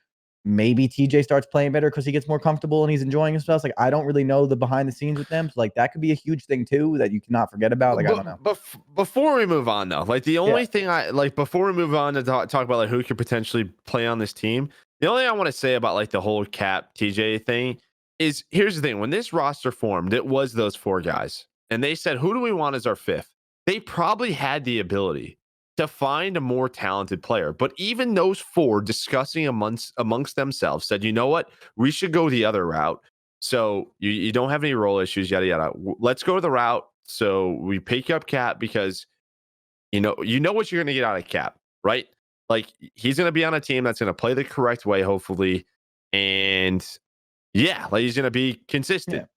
maybe TJ starts playing better because he gets more comfortable and he's enjoying himself. Like I don't really know the behind the scenes with them. So like that could be a huge thing too that you cannot forget about. Like I don't know. Before we move on though, like the only thing before we move on to talk about like who could potentially play on this team, the only thing I want to say about like the whole Cap TJ thing is here's the thing: when this roster formed, it was those 4 guys, and they said, "Who do we want as our 5th?" They probably had the ability to find a more talented player. But even those 4 discussing amongst themselves said, you know what? We should go the other route. So you don't have any role issues, yada, yada. Let's go the route So we pick up Cap because you know what you're gonna get out of Cap, right? Like he's gonna be on a team that's gonna play the correct way, hopefully, and yeah, like he's gonna be consistent.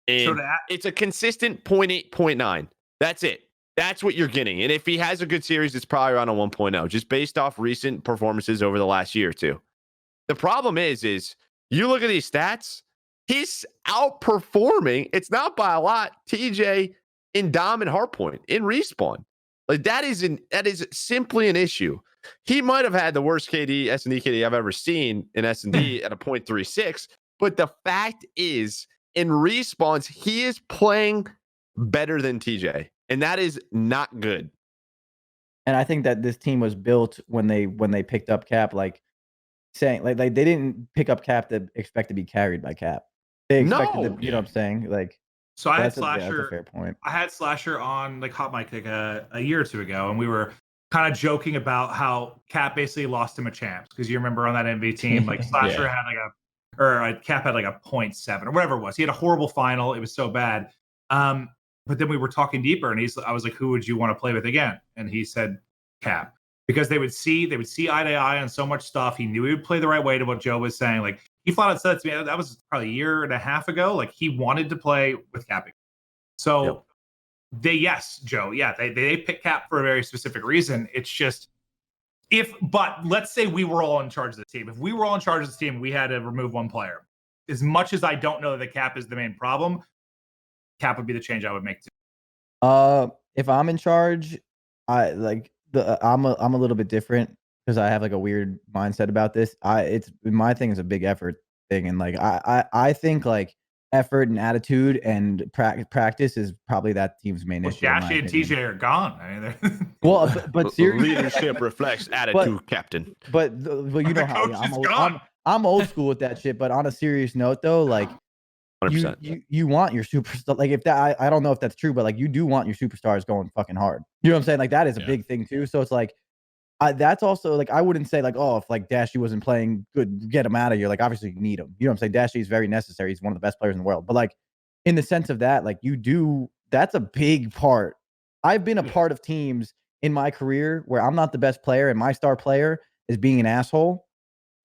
And it's a consistent 0.8, 0.9. That's it. That's what you're getting. And if he has a good series, it's probably around a 1.0, just based off recent performances over the last year or two. The problem is you look at these stats, he's outperforming. It's not by a lot. TJ in Dom and Hardpoint in Respawn. Like that is simply an issue. He might have had the worst KD, S&D KD I've ever seen in S&D at a 0.36. But the fact is, in Respawns, he is playing better than TJ. And that is not good. And I think that this team was built when they picked up Cap, like saying like they didn't pick up Cap to expect to be carried by Cap. They expected to, you know what I'm saying? Like so I had Slasher. That's a fair point. I had Slasher on like Hot Mic like a year or two ago, and we were kind of joking about how Cap basically lost him a champs because you remember on that MV team, like Slasher had like Cap had like a 0.7 or whatever it was. He had a horrible final. It was so bad. But then we were talking deeper, and I was like, "Who would you want to play with again?" And he said, "Cap," because they would see eye to eye on so much stuff. He knew he would play the right way to what Joe was saying. Like he flat out said to me, that was probably a year and a half ago. Like he wanted to play with Cap. So Joe, they picked Cap for a very specific reason. It's just but let's say we were all in charge of the team. If we were all in charge of the team, we had to remove one player. As much as I don't know that Cap is the main problem, Cap would be the change I would make too. If I'm in charge, I'm a little bit different because I have like a weird mindset about this. My thing is a big effort thing, and like I think like effort and attitude and practice is probably that team's main issue. Dashy and TJ are gone. I mean, well, but seriously, leadership reflects attitude, Captain. But you know how I'm old school with that shit. But on a serious note, though, like 100%. You want your superstar, like if that I don't know if that's true, but like you do want your superstars going fucking hard. You know what I'm saying? Like that is a big thing too. So it's like that's also like I wouldn't say like, oh, if like Dashy wasn't playing good, get him out of here. Like obviously you need him. You know what I'm saying? Dashy is very necessary. He's one of the best players in the world. But like in the sense of that, like that's a big part. I've been a part of teams in my career where I'm not the best player and my star player is being an asshole.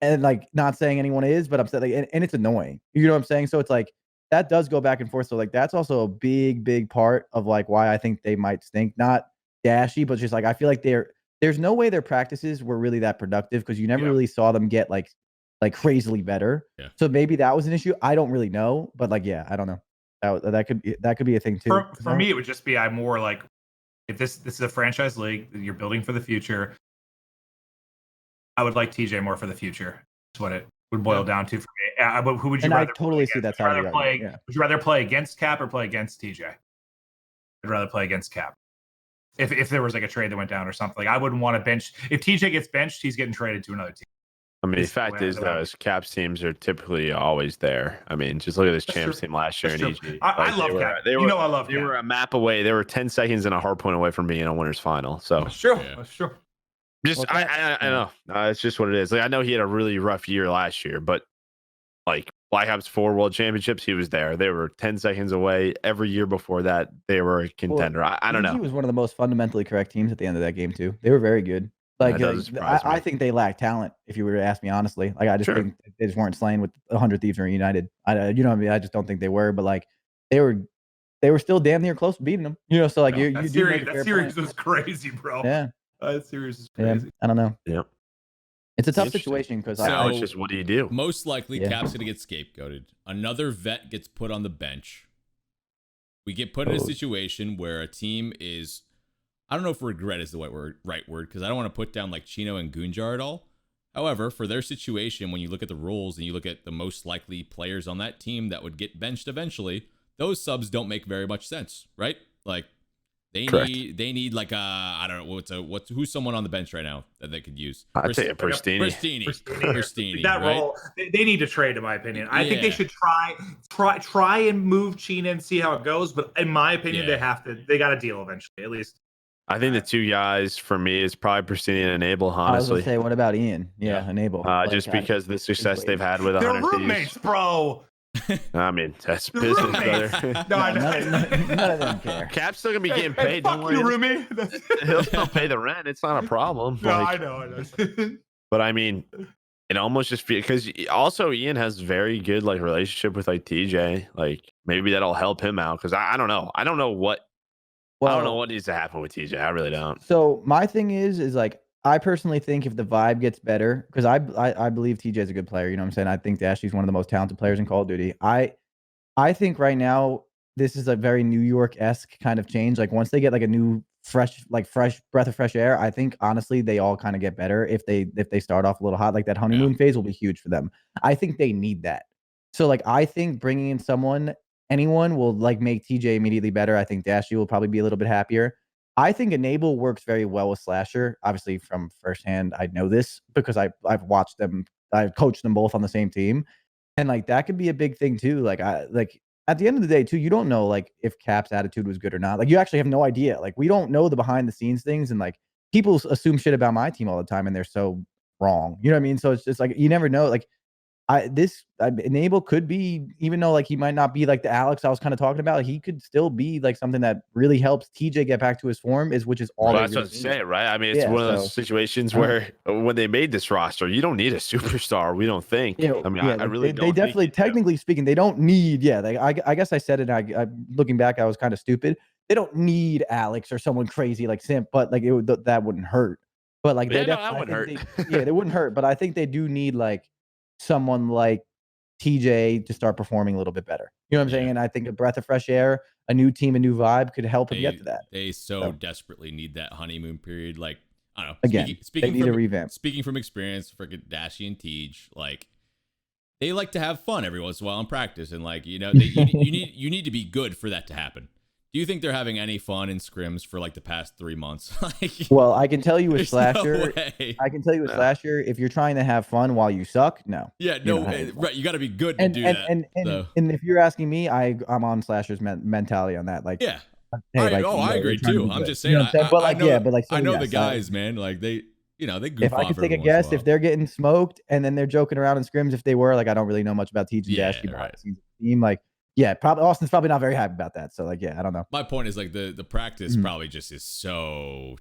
And like not saying anyone is, but I'm saying like, and it's annoying. You know what I'm saying? So it's like that does go back and forth. So like that's also a big part of like why I think they might stink. Not Dashy, but just like I feel like there's no way their practices were really that productive because you never really saw them get like crazily better. Yeah. So maybe that was an issue. I don't really know, but like I don't know. That could be a thing too. For me, it would just be I'm more like if this is a franchise league that you're building for the future. I would like TJ more for the future. That's what it would boil down to for me. But who would you rather? I totally see that's how you play. Yeah. Would you rather play against Cap or play against TJ? I'd rather play against Cap. If there was like a trade that went down or something, like I wouldn't want to bench. If TJ gets benched, he's getting traded to another team. I mean, the fact is, though, Cap's teams are typically always there. I mean, just look at this champs team last year in EG. I love Cap. I love Cap. They were a map away. They were 10 seconds and a hard point away from being in a winner's final. So that's true. Yeah. That's true. Just I know. It's just what it is. Like I know he had a really rough year last year, but like Black Ops 4 World Championships, he was there. They were 10 seconds away. Every year before that, they were a contender. I don't know. He was one of the most fundamentally correct teams at the end of that game too. They were very good. Like I think they lack talent. If you were to ask me honestly, like I just think they just weren't slaying with 100 Thieves or United. You know what I mean? I just don't think they were. But like they were still damn near close to beating them. You know, so like that series was crazy, bro. Yeah. That series is crazy. Yeah, I don't know. Yep. It's a tough situation because it's just what do you do? Most likely, Cap's going to get scapegoated. Another vet gets put on the bench. We get put in a situation where a team is, I don't know if regret is the right word, because I don't want to put down like Chino and Gunjar at all. However, for their situation, when you look at the rules and you look at the most likely players on that team that would get benched eventually, those subs don't make very much sense, right? Like, They need like I don't know who's someone on the bench right now that they could use. I'd say Pristini. That right? role they need to trade, in my opinion. I think they should try and move China and see how it goes. But in my opinion, they got to deal eventually, at least. I think the two guys for me is probably Pristini and Enable. Honestly, I was gonna say, what about Ian? Yeah, Enable. Just because the success they've had with they're 100 roommates, bro. I mean, that's business, brother. No, I know. None of them care. Cap's still gonna be getting Hey, paid. Don't fuck you, worry. Rumi. He'll still pay the rent. It's not a problem. No, Like, I know. but I mean, it almost just feels because also Ian has very good like relationship with like TJ. Like maybe that'll help him out because I don't know. I don't know what needs to happen with TJ. I really don't. So my thing is like I personally think if the vibe gets better, because I believe TJ is a good player. You know what I'm saying? I think Dashy's one of the most talented players in Call of Duty. I think right now this is a very New York-esque kind of change. Like once they get like a new fresh breath of fresh air, I think honestly they all kind of get better if they start off a little hot. Like that honeymoon phase will be huge for them. I think they need that. So like I think bringing in anyone will like make TJ immediately better. I think Dashy will probably be a little bit happier. I think Enable works very well with Slasher. Obviously, from firsthand, I know this because I've watched them. I've coached them both on the same team, and like that could be a big thing too. Like at the end of the day too, you don't know like if Cap's attitude was good or not. Like you actually have no idea. Like we don't know the behind the scenes things, and like people assume shit about my team all the time, and they're so wrong. You know what I mean? So it's just like you never know. Like Enable could be, even though like he might not be like the Alex I was kind of talking about, he could still be like something that really helps TJ get back to his form, which is all. Well, that's what I'm saying, right? I mean, it's one of those situations where when they made this roster, you don't need a superstar. We don't think. Yeah, I mean, I really don't. They definitely, technically speaking, they don't need. Yeah, I guess I said it. I looking back, I was kind of stupid. They don't need Alex or someone crazy like Simp, but like that wouldn't hurt. But like they that wouldn't hurt. They wouldn't hurt. But I think they do need like someone like TJ to start performing a little bit better. You know what I'm saying? And I think a breath of fresh air, a new team, a new vibe could help him get to that. They so desperately need that honeymoon period. Like, I don't know. Again, they need a revamp. Speaking from experience, freaking Dashy and Tej, like they like to have fun every once in a while in practice, and like you need to be good for that to happen. Do you think they're having any fun in scrims for like the past 3 months? Well, I can tell you with Slasher, no Slasher, if you're trying to have fun while you suck, no. Yeah, no, right. You got to be good to do that. And if you're asking me, I'm on Slasher's mentality on that. Like, yeah, hey, I agree too. I'm just saying. You know but like, I know the guys, man. Like they goof if I could take a guess, if they're getting smoked and then they're joking around in scrims, if they were, like, I don't really know much about Tej and Dashy behind the scenes of the team, like. Yeah, probably Austin's probably not very happy about that. So like, yeah, I don't know. My point is like the practice probably just is so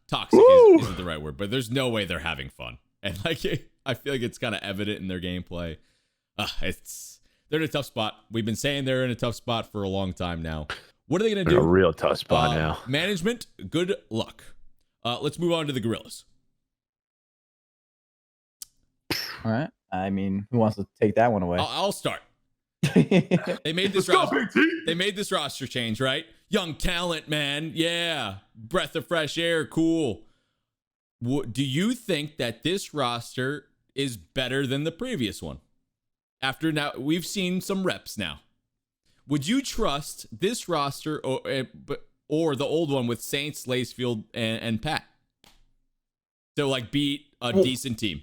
toxic isn't the right word, but there's no way they're having fun. And like I feel like it's kind of evident in their gameplay. They're in a tough spot. We've been saying they're in a tough spot for a long time now. What are they gonna do? A real tough spot now. Management, good luck. Let's move on to the Gorillas. All right. I mean, who wants to take that one away? I'll start. They made this roster change, right? Young talent, man. Yeah. Breath of fresh air. Cool. Do you think that this roster is better than the previous one? After now, we've seen some reps now. Would you trust this roster or the old one with Saints, Lacefield, and Pat to like beat a decent team?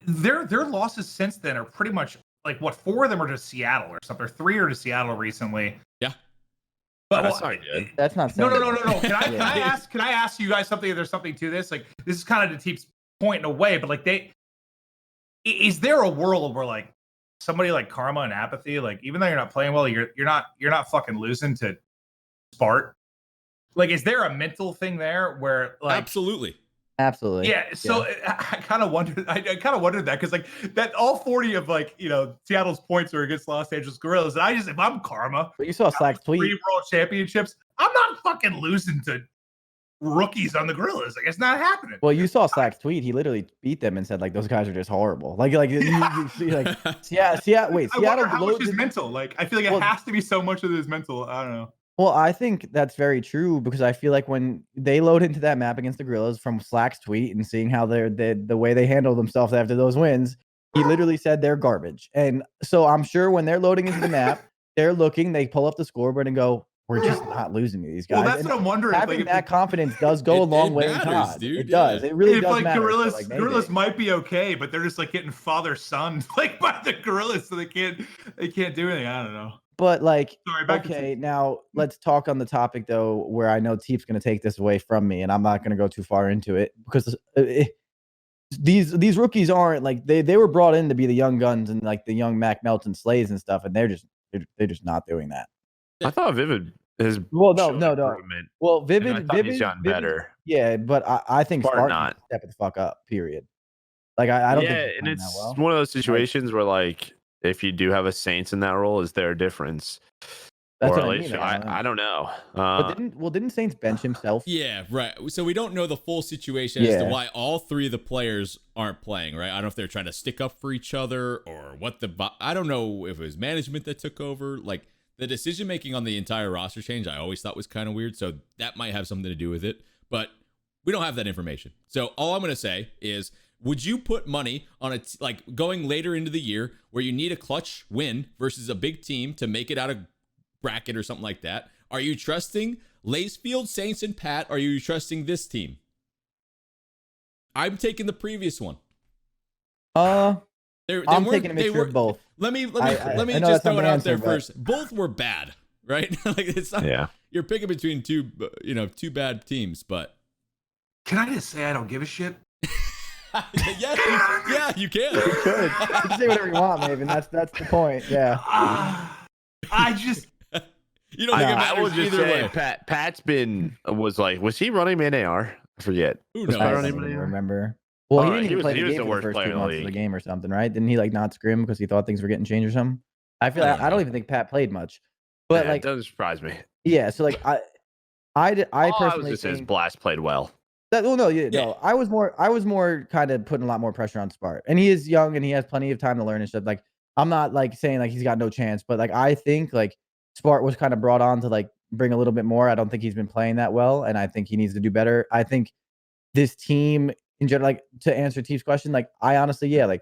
Their losses since then are pretty much like 4 of them are to Seattle or something. 3 are to Seattle recently. Yeah, but that's not good. That's not. No. Can I ask you guys something? If there's something to this, like this is kind of to TeeP's point in a way, but like is there a world where like somebody like Karma and Apathy, like even though you're not playing well, you're not fucking losing to Spart? Like, is there a mental thing there where like absolutely. Yeah, so I kind of wondered. I kind of wondered that because like that all 40 of like Seattle's points are against Los Angeles Gorillas, and I just if I'm Karma, but you saw Slack's tweet. 3 world championships. I'm not fucking losing to rookies on the Gorillas. Like it's not happening. Well, you saw Slack's tweet. He literally beat them and said like those guys are just horrible. Like you see like Wait, I wonder how much is mental. Like I feel like it has to be so much of this mental. I don't know. Well, I think that's very true because I feel like when they load into that map against the Gorillas from Slack's tweet and seeing how the way they handle themselves after those wins, he literally said they're garbage. And so I'm sure when they're loading into the map, they're looking, they pull up the scoreboard and go, we're just not losing to these guys. Well, that's what I'm wondering. Having like, that confidence does go a long way in COD. Dude, it does. It really does like matter. Gorillas might be okay, but they're just like getting father-son like by the Gorillas, so they can't do anything. I don't know. But like, sorry, now let's talk on the topic though, where I know TeeP's going to take this away from me, and I'm not going to go too far into it because these rookies aren't like they were brought in to be the young guns and like the young Mac Melton Slays and stuff, and they're just not doing that. I thought Vivid is Well, showing no. improvement. Well, And Vivid, I thought he's gotten better. Yeah, but I think Spark Spartan not. needs to step it the fuck up. Period. Like I don't think he's and playing it's that well. one of those situations where like if you do have a Saints in that role, is there a difference? That's Or what at I least mean. I don't know. But didn't Saints bench himself? Yeah, right. So we don't know the full situation as to Yeah. why all three of the players aren't playing, right? I don't know if they're trying to stick up for each other or what I don't know if it was management that took over. Like the decision making on the entire roster change, I always thought was kind of weird. So that might have something to do with it, but we don't have that information. So all I'm going to say is, would you put money on like going later into the year where you need a clutch win versus a big team to make it out of bracket or something like that? Are you trusting Lacefield, Saints, and Pat? Are you trusting this team? I'm taking the previous one. I'm taking a mixture of both. Let me I know just that's throw not it the out answer, there but- first. Both were bad, right? Like it's not. Yeah. You're picking between two bad teams, but Can I just say I don't give a shit? yeah, you can. You can say whatever you want, Maven. That's the point. Yeah. I just You don't think it I will matters just either say way. Pat's been was he running main AR? I forget. Who Was knows? Pat I running don't main even AR? remember. Well, All he right, didn't he even was- play he the was game the for the worst first player 2 in the months of the league. game or something, right? Didn't he like not scrim because he thought things were getting changed or something? I feel I like don't I don't know. even think Pat played much. But Yeah, like, it doesn't surprise me. yeah. So like I All I was personally just saying is think Blast played well. that. Well, no, Yeah. no. I was more kind of putting a lot more pressure on Spart, and he is young and he has plenty of time to learn and stuff. Like I'm not like saying like he's got no chance, but like I think like Spart was kind of brought on to like bring a little bit more. I don't think he's been playing that well, and I think he needs to do better. I think this team in general, like to answer TeeP's question, like I honestly, yeah, like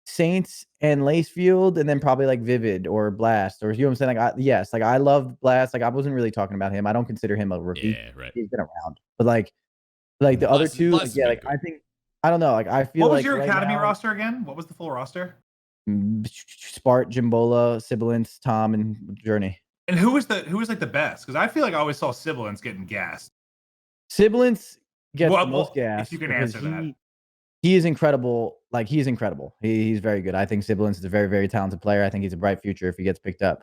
Saints and Lacefield, and then probably like Vivid or Blast, or you know what I'm saying? Like like I love Blast. Like I wasn't really talking about him. I don't consider him a rookie. Yeah, right. He's been around, but like the other Blast- two, Blast like, has yeah, been like good. I think I don't know. Like I feel what was like your right academy now, roster again? What was the full roster? Spart, Jimbola, Sibilance, Tom, and Journey. And who was like the best? Because I feel like I always saw Sibilance getting gassed. Sibilance gets Well, the most if gas you can because answer that. he is incredible. Like he's incredible. He's very good. I think Sibilance is a very, very talented player. I think he's a bright future if he gets picked up.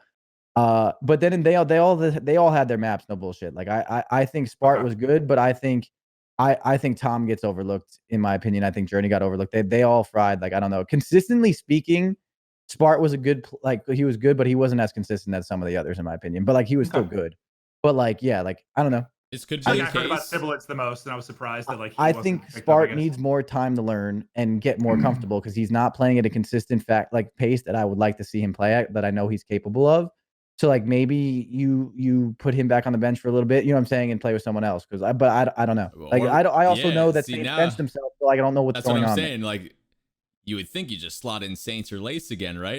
But then they all had their maps. No bullshit. Like I think Spart was good, but I think Tom gets overlooked in my opinion. I think Journey got overlooked. They all fried. Like I don't know. Consistently speaking, Spart was a good like he was good, but he wasn't as consistent as some of the others in my opinion. But like he was still good. But like yeah, like I don't know. This could I be think the I heard about case. Sibilance the most, and I was surprised that like he I wasn't think picked up Spart against- needs more time to learn and get more comfortable because he's not playing at a consistent pace that I would like to see him play at, that I know he's capable of. So like maybe you put him back on the bench for a little bit, you know what I'm saying, and play with someone else because I don't know. Like Or- I also yeah, know that see, Saints now- benched himself, so like I don't know what's That's what going I'm on. saying. Like, you would think you just slot in Saints or Lace again, right?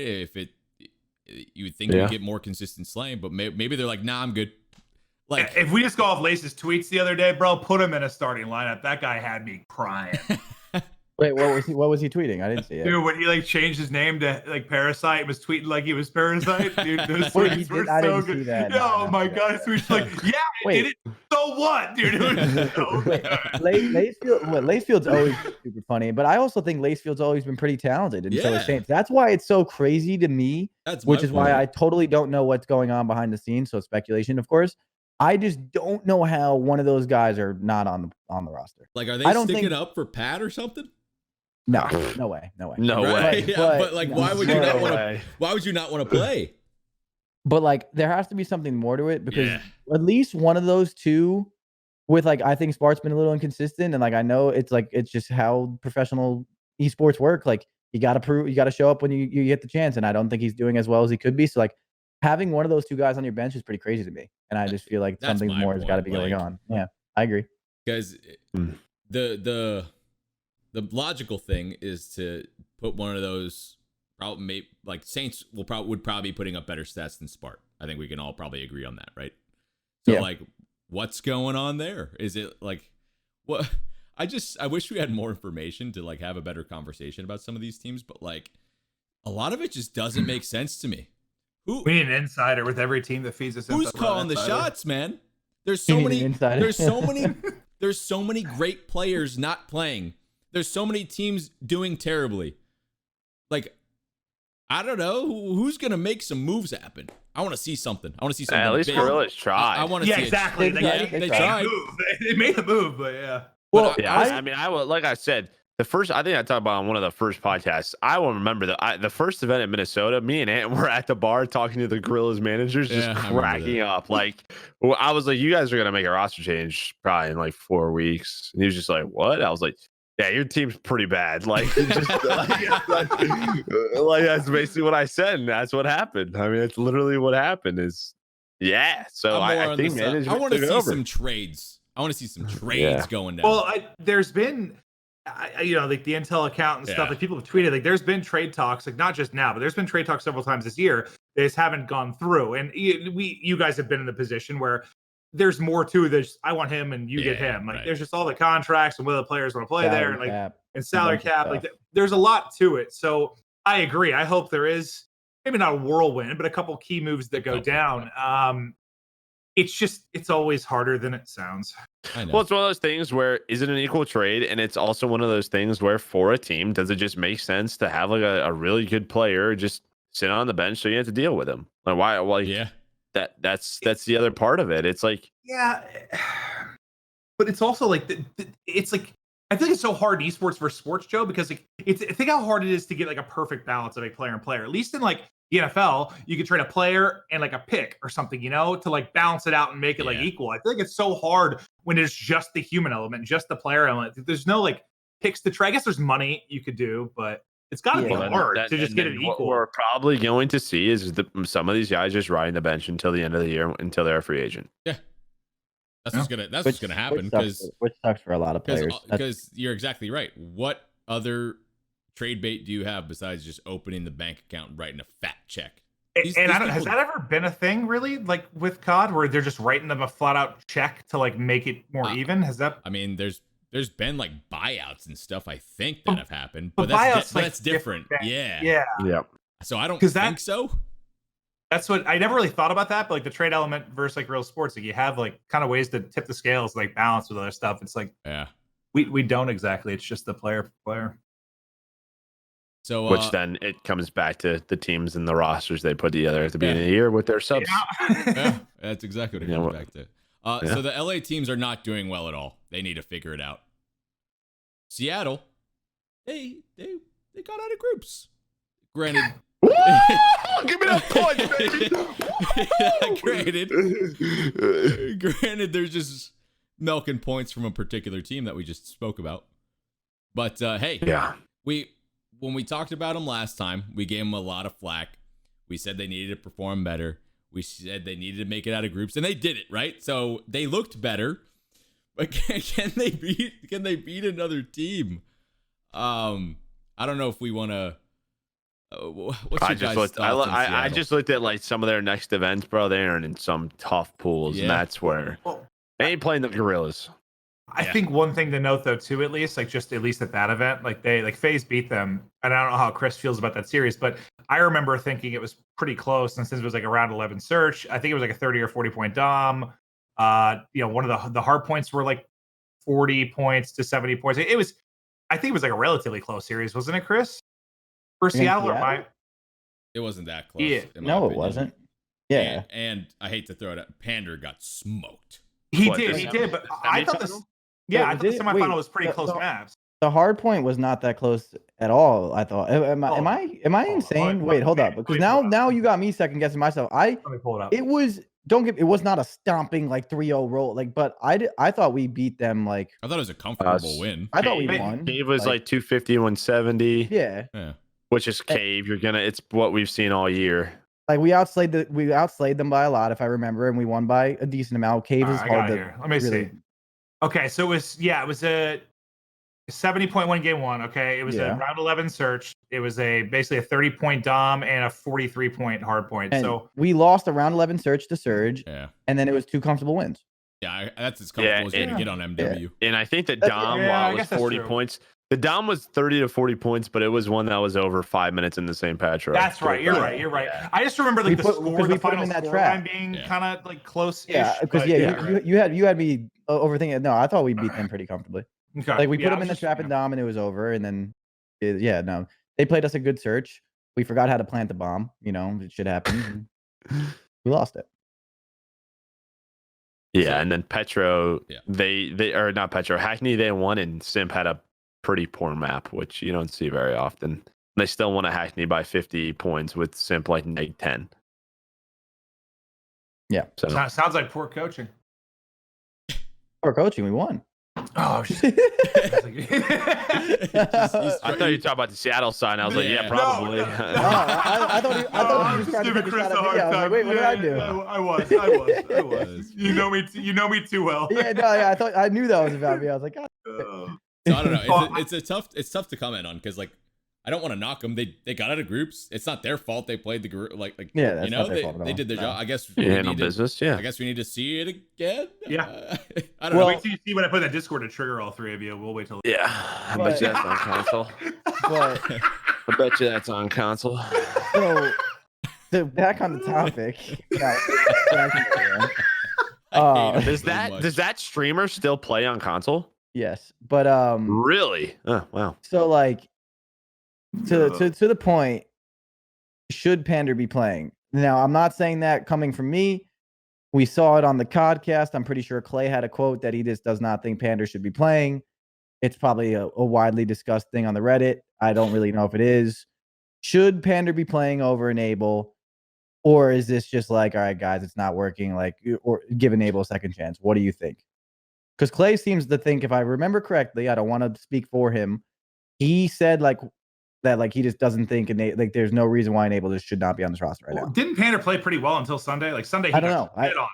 You would think Yeah. you get more consistent slaying, but maybe they're like, nah, I'm good. Like, if we just go off Lace's tweets the other day, bro, put him in a starting lineup. That guy had me crying. Wait, what was he tweeting? I didn't see it. Dude, when he like changed his name to like Parasite and was tweeting like he was Parasite, dude, those Wait, he tweets were did? I so didn't see good. that. No, No, oh my no, god, his tweets like, yeah, I Wait. did it. So what, dude? It was so Wait, good. Lacefield's always been super funny, but I also think Lacefield's always been pretty talented, and so Yeah. is Saints. That's why it's so crazy to me, that's which my is why point. I totally don't know what's going on behind the scenes. So speculation, of course. I just don't know how one of those guys are not on the roster. Like, are they I don't sticking think- up for Pat or something? No, no way. No Right? way. Yeah, but like, why would you no not want to? way. Why would you not want to play? But like, there has to be something more to it because Yeah. at least one of those two, with like, I think Spart's been a little inconsistent, and like I know it's just how professional esports work. Like you got to show up when you get the chance, and I don't think he's doing as well as he could be. So like, having one of those two guys on your bench is pretty crazy to me, and I just feel like That's something my more has got to point, be going like- on. Yeah, I agree. Because the logical thing is to put one of those. Probably like Saints would probably be putting up better stats than Spart. I think we can all probably agree on that, right? So Yeah. like, what's going on there? Is it like what? I wish we had more information to like have a better conversation about some of these teams, but like a lot of it just doesn't make sense to me. We need an insider with every team that feeds us. Who's info calling on the insider. shots, man? There's so You need many. an insider. There's so many. There's so many great players not playing. there's so many teams doing terribly. Like, I don't know who's gonna make some moves happen. I want to see something. I want to see something. At least big. Gorillas tried. I want to see exactly. They tried. They made a move, but yeah. Well, Yeah, I mean, I will. Like I said, I think I talked about on one of the first podcasts. I will remember the first event in Minnesota. Me and Ant were at the bar talking to the Gorillas managers, just cracking up. Like, I was like, "You guys are gonna make a roster change probably in like 4 weeks," and he was just like, "What?" I was like, "Yeah, your team's pretty bad." Like, just like that's basically what I said, and that's what happened. I mean, it's literally what happened. So I think management. I want to see some trades. I want to see some trades going down. Well, there's been, like the Intel account and stuff. Like people have tweeted, like there's been trade talks, like not just now, but there's been trade talks several times this year. They just haven't gone through. And you guys have been in the position where there's more to this. I want him, and you get him. Like there's just all the contracts and whether the players want to play there, and and salary cap. Like there's a lot to it. So I agree. I hope there is maybe not a whirlwind, but a couple key moves that go down. It's always harder than it sounds. I know. Well, it's one of those things where is it an equal trade? And it's also one of those things where for a team, does it just make sense to have like a really good player just sit on the bench so you have to deal with him? Like why? Well, that's the other part of it. It's like, but it's also like it's like I think it's so hard esports versus sports, Joe, because like think how hard it is to get like a perfect balance of a player and player. At least in like the NFL, you could trade a player and like a pick or something, to like balance it out and make it like equal. I feel like it's so hard when it's just the human element, just the player element. There's no like picks to trade. I guess there's money you could do, but it's got to be hard to just get it equal. What we're probably going to see is some of these guys just riding the bench until the end of the year until they're a free agent. Yeah. That's what's gonna happen which sucks for a lot of players. Because you're exactly right. What other trade bait do you have besides just opening the bank account and writing a fat check? Has that ever been a thing really, like with COD, where they're just writing them a flat out check to like make it more even? Has that? I mean, there's been like buyouts and stuff I think that have happened, but that's different. Yeah. So I don't think so. That's what I never really thought about that, but like the trade element versus like real sports, like you have like kind of ways to tip the scales, like balance with other stuff. It's like we don't exactly. It's just the player. So which then it comes back to the teams and the rosters they put together at the beginning of the year with their subs. That's exactly what it comes back to. So the LA teams are not doing well at all. They need to figure it out. Seattle, they got out of groups. Granted. Give me that point, baby. Granted, they're just milking points from a particular team that we just spoke about. But when we talked about them last time, we gave them a lot of flack. We said they needed to perform better. We said they needed to make it out of groups, and they did it, right? So they looked better. But can they beat another team? I don't know if we want to. I just looked at like some of their next events, bro. They're in some tough pools, and that's where they ain't playing the Gorillas. I think one thing to note though, too, at least at that event, like Faze beat them, and I don't know how Chris feels about that series, but I remember thinking it was pretty close, and since it was like a round 11 search, I think it was like a 30 or 40 point dom. One of the hard points were like 40 points to 70 points. I think it was like a relatively close series, wasn't it, Chris? For Seattle, it wasn't that close. Yeah. No, it wasn't. Yeah. And I hate to throw it out. Pander got smoked. He did. But I thought this. Yeah, I thought the semifinal was pretty close maps. The hard point was not that close at all. I thought. Am I insane? Wait, hold up. Because now you got me second guessing myself. Let me pull it up. It was. It was not a stomping like 3-0 roll. But I thought we beat them like. I thought it was a comfortable win. I thought we won. Cave was like 250, 170. Yeah. Which is Cave. It's what we've seen all year. Like we outslayed them by a lot, if I remember, and we won by a decent amount. Cave is hard to. Let me see. Okay, so it was a 70.1 game one. Okay, it was a round 11 search. It was basically a 30-point dom and a 43-point hard point. And so we lost a round 11 search to Surge. Yeah, and then it was 2 comfortable wins. Yeah, that's as comfortable as you're gonna get on MW. And I think the dom was 40 points. The dom was 30 to 40 points, but it was one that was over 5 minutes in the same patch. That's right. You're right. Yeah. I just remember like the final score being kind of like close. Yeah, because you had me overthinking it. No, I thought we beat them pretty comfortably. Okay. Like we put I them was in the just- trap and dom, and it was over. And then, no, they played us a good search. We forgot how to plant the bomb. You know, it shit happens. And we lost it. Yeah, and then Petro, Yeah. they or not Petro, Hackney, they won, and Simp had a pretty poor map, which you don't see very often. They still won a Hackney by 50 points with Simp like -10. Yeah. So Sounds like poor coaching. Or coaching, we won. Oh shit. I thought you were talking about the Seattle sign. I was like, yeah, Yeah. probably. No. I thought he was trying to take a shot at me. I was like, wait, what did I do? I was. You know me too well. I thought I knew that was about me. I was like, God. Uh, So I don't know. It's tough to comment on because like I don't want to knock them. They got out of groups. It's not their fault. They played the group like Yeah, that's you know not their fault at they all. did their No. job. I guess You we handle need to- business, yeah. I guess we need to see it again. Yeah. I don't know. wait till you see when I put that Discord to trigger all three of you. We'll wait till. Yeah, I bet you that's on console. But I bet you that's on console. so back on the topic. I hate him Does so that much. does that streamer still play on console? Yes, but Really? Oh, wow. so like to the point, should Pander be playing? Now, I'm not saying that coming from me. We saw it on the podcast. I'm pretty sure Clay had a quote that he just does not think Pander should be playing. It's probably a widely discussed thing on the Reddit. I don't really know if it is. Should Pander be playing over Enable? Or is this just like, all right, guys, it's not working, like, or give Enable a second chance? What do you think? Because Clay seems to think, if I remember correctly, I don't want to speak for him. He said like that, like he just doesn't think like there's no reason why Enable just should not be on this roster right now. Didn't Pander play pretty well until Sunday? Like Sunday, he I don't got know. shit on.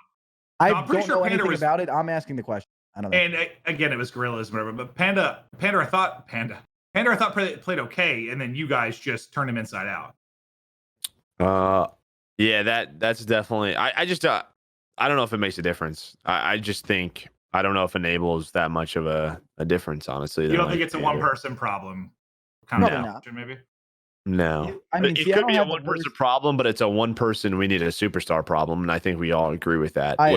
I No, I'm pretty don't sure know Pander anything was- about it. I'm asking the question. I don't know. And again, it was gorillas, whatever. But Panda, I thought played okay, and then you guys just turned him inside out. Yeah, that's definitely. I just I don't know if it makes a difference. I just think I don't know if Enable is that much of a difference, honestly. You than, don't like, think it's a Pander. one-person problem? Kind Probably of not. maybe. No, I mean, it Seattle could be a had the one-person worst- problem, but it's a one-person. We need a superstar problem, and I think we all agree with that. I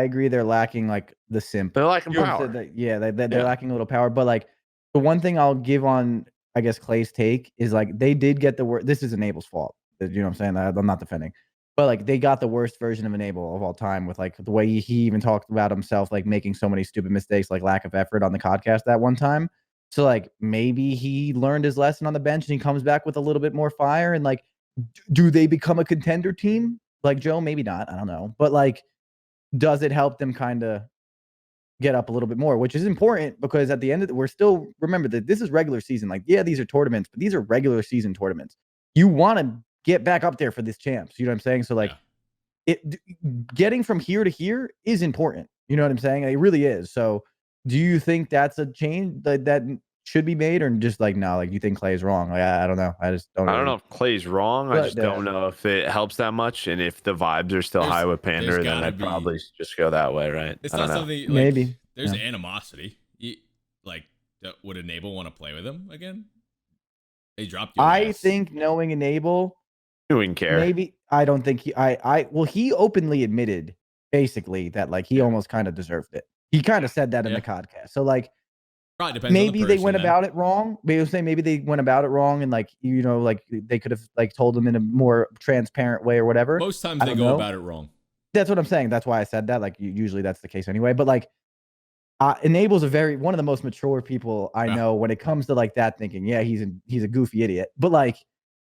agree. They're lacking like the simp. they're lacking You power. said that, yeah, they're Yeah. lacking a little power. But like the one thing I'll give on, I guess, Clay's take is like they did get the worst. This is Enable's fault. You know what I'm saying? I'm not defending, but like they got the worst version of Enable of all time with like the way he even talked about himself, like making so many stupid mistakes, like lack of effort on the podcast that one time. So like maybe he learned his lesson on the bench and he comes back with a little bit more fire. And like, do they become a contender team? Like Joe, maybe not. I don't know, but like, does it help them kind of get up a little bit more, which is important because at the end of we're still remember that this is regular season. Like, yeah, these are tournaments, but these are regular season tournaments. You want to get back up there for this champs. You know what I'm saying? So like, getting from here to here is important. You know what I'm saying? It really is. So, do you think that's a change that should be made, or just like no? Like you think Clay is wrong? Like I don't know. I just don't. I don't know if Clay's wrong. I But, just don't know if it helps that much, and if the vibes are still There's- high with Pander, there's then gotta I'd be- probably just go that way, right? It's I not don't know. something like, Maybe. there's Yeah. animosity. Like that would Enable want to play with him again? They dropped you. I think knowing Enable, You wouldn't care. maybe I don't think he. Well, he openly admitted basically that like he almost kind of deserved it. He kind of said that in Yeah. the podcast. So like. Probably depends on the Maybe they went person, about it wrong. Maybe they went about it wrong, and like you know, like they could have like told them in a more transparent way or whatever. Most times I they don't go know. about it wrong. That's what I'm saying. That's why I said that. Like usually that's the case anyway. But like, Enable's one of the most mature people I Yeah. know when it comes to like that thinking. Yeah, he's a goofy idiot, but like